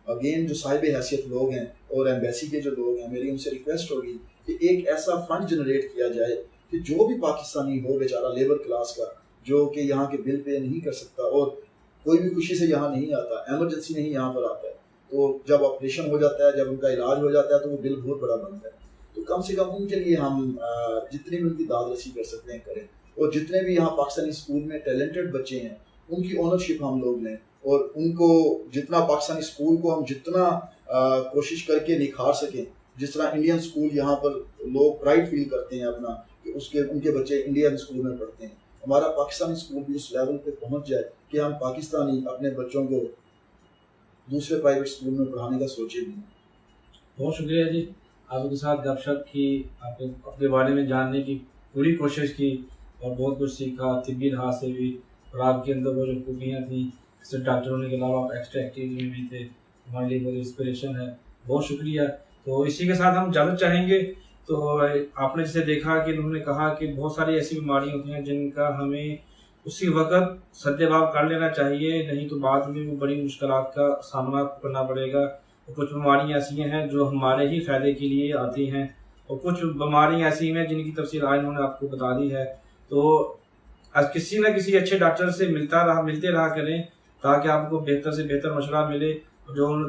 اگین جو صاحب حیثیت لوگ ہیں اور ایمبیسی کے جو لوگ ہیں، میری ان سے ریکویسٹ ہوگی کہ ایک ایسا فنڈ جنریٹ کیا جائے کہ جو بھی پاکستانی ہو بیچارہ لیبر کلاس کا، جو کہ یہاں کے بل پے نہیں کر سکتا اور کوئی بھی خوشی سے یہاں نہیں آتا، ایمرجنسی نہیں یہاں پر آتا ہے، تو جب آپریشن ہو جاتا ہے، جب ان کا علاج ہو جاتا ہے تو وہ بل بہت بڑا بنتا ہے. تو کم سے کم ان کے لیے ہم جتنی بھی ان کی داد رسی کر سکتے ہیں کریں. اور جتنے بھی یہاں پاکستانی اسکول میں ٹیلنٹڈ بچے ہیں ان کی اونرشپ ہم لوگ لیں، اور ان کو جتنا پاکستانی اسکول کو ہم جتنا کوشش کر کے نکھار سکیں، جس طرح انڈین اسکول یہاں پر لوگ پرائڈ فیل کرتے ہیں اپنا کہ ان کے بچے انڈین اسکول میں پڑھتے ہیں، ہمارا پاکستانی اسکول بھی اس لیول پہ پہنچ جائے کہ ہم پاکستانی اپنے بچوں کو دوسرے پرائیویٹ اسکول میں پڑھانے کا سوچیں بھی. بہت شکریہ جی، آپ کے ساتھ گپ شپ کی، آپ اپنے بارے میں جاننے کی پوری کوشش کی اور بہت کچھ سیکھا طبی لحاظ سے بھی، اور آپ کے اندر وہ جو خوبیاں تھیں، صرف ڈاکٹر ہونے کے علاوہ آپ ایکسٹرا ایکٹیویٹی میں بھی تھے، ہمارے لیے بہت انسپریشن ہے. بہت شکریہ. تو اسی کے ساتھ ہم اجازت چاہیں گے. تو آپ نے جسے دیکھا کہ انہوں نے کہا کہ بہت ساری ایسی بیماریاں ہوتی ہیں جن کا ہمیں اسی وقت سدباب کر لینا چاہیے، نہیں تو بعد میں وہ بڑی مشکلات کا سامنا کرنا پڑے گا. کچھ بیماریاں ایسی ہیں جو ہمارے ہی فائدے کے لیے آتی ہیں، اور کچھ بیماریاں ایسی ہیں جن کی تفصیل آج انہوں نے آپ کو بتا دی ہے. تو کسی نہ کسی اچھے ڈاکٹر سے ملتے رہا کریں تاکہ آپ کو بہتر سے بہتر مشورہ ملے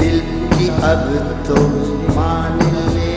دل کی اب تو مان لے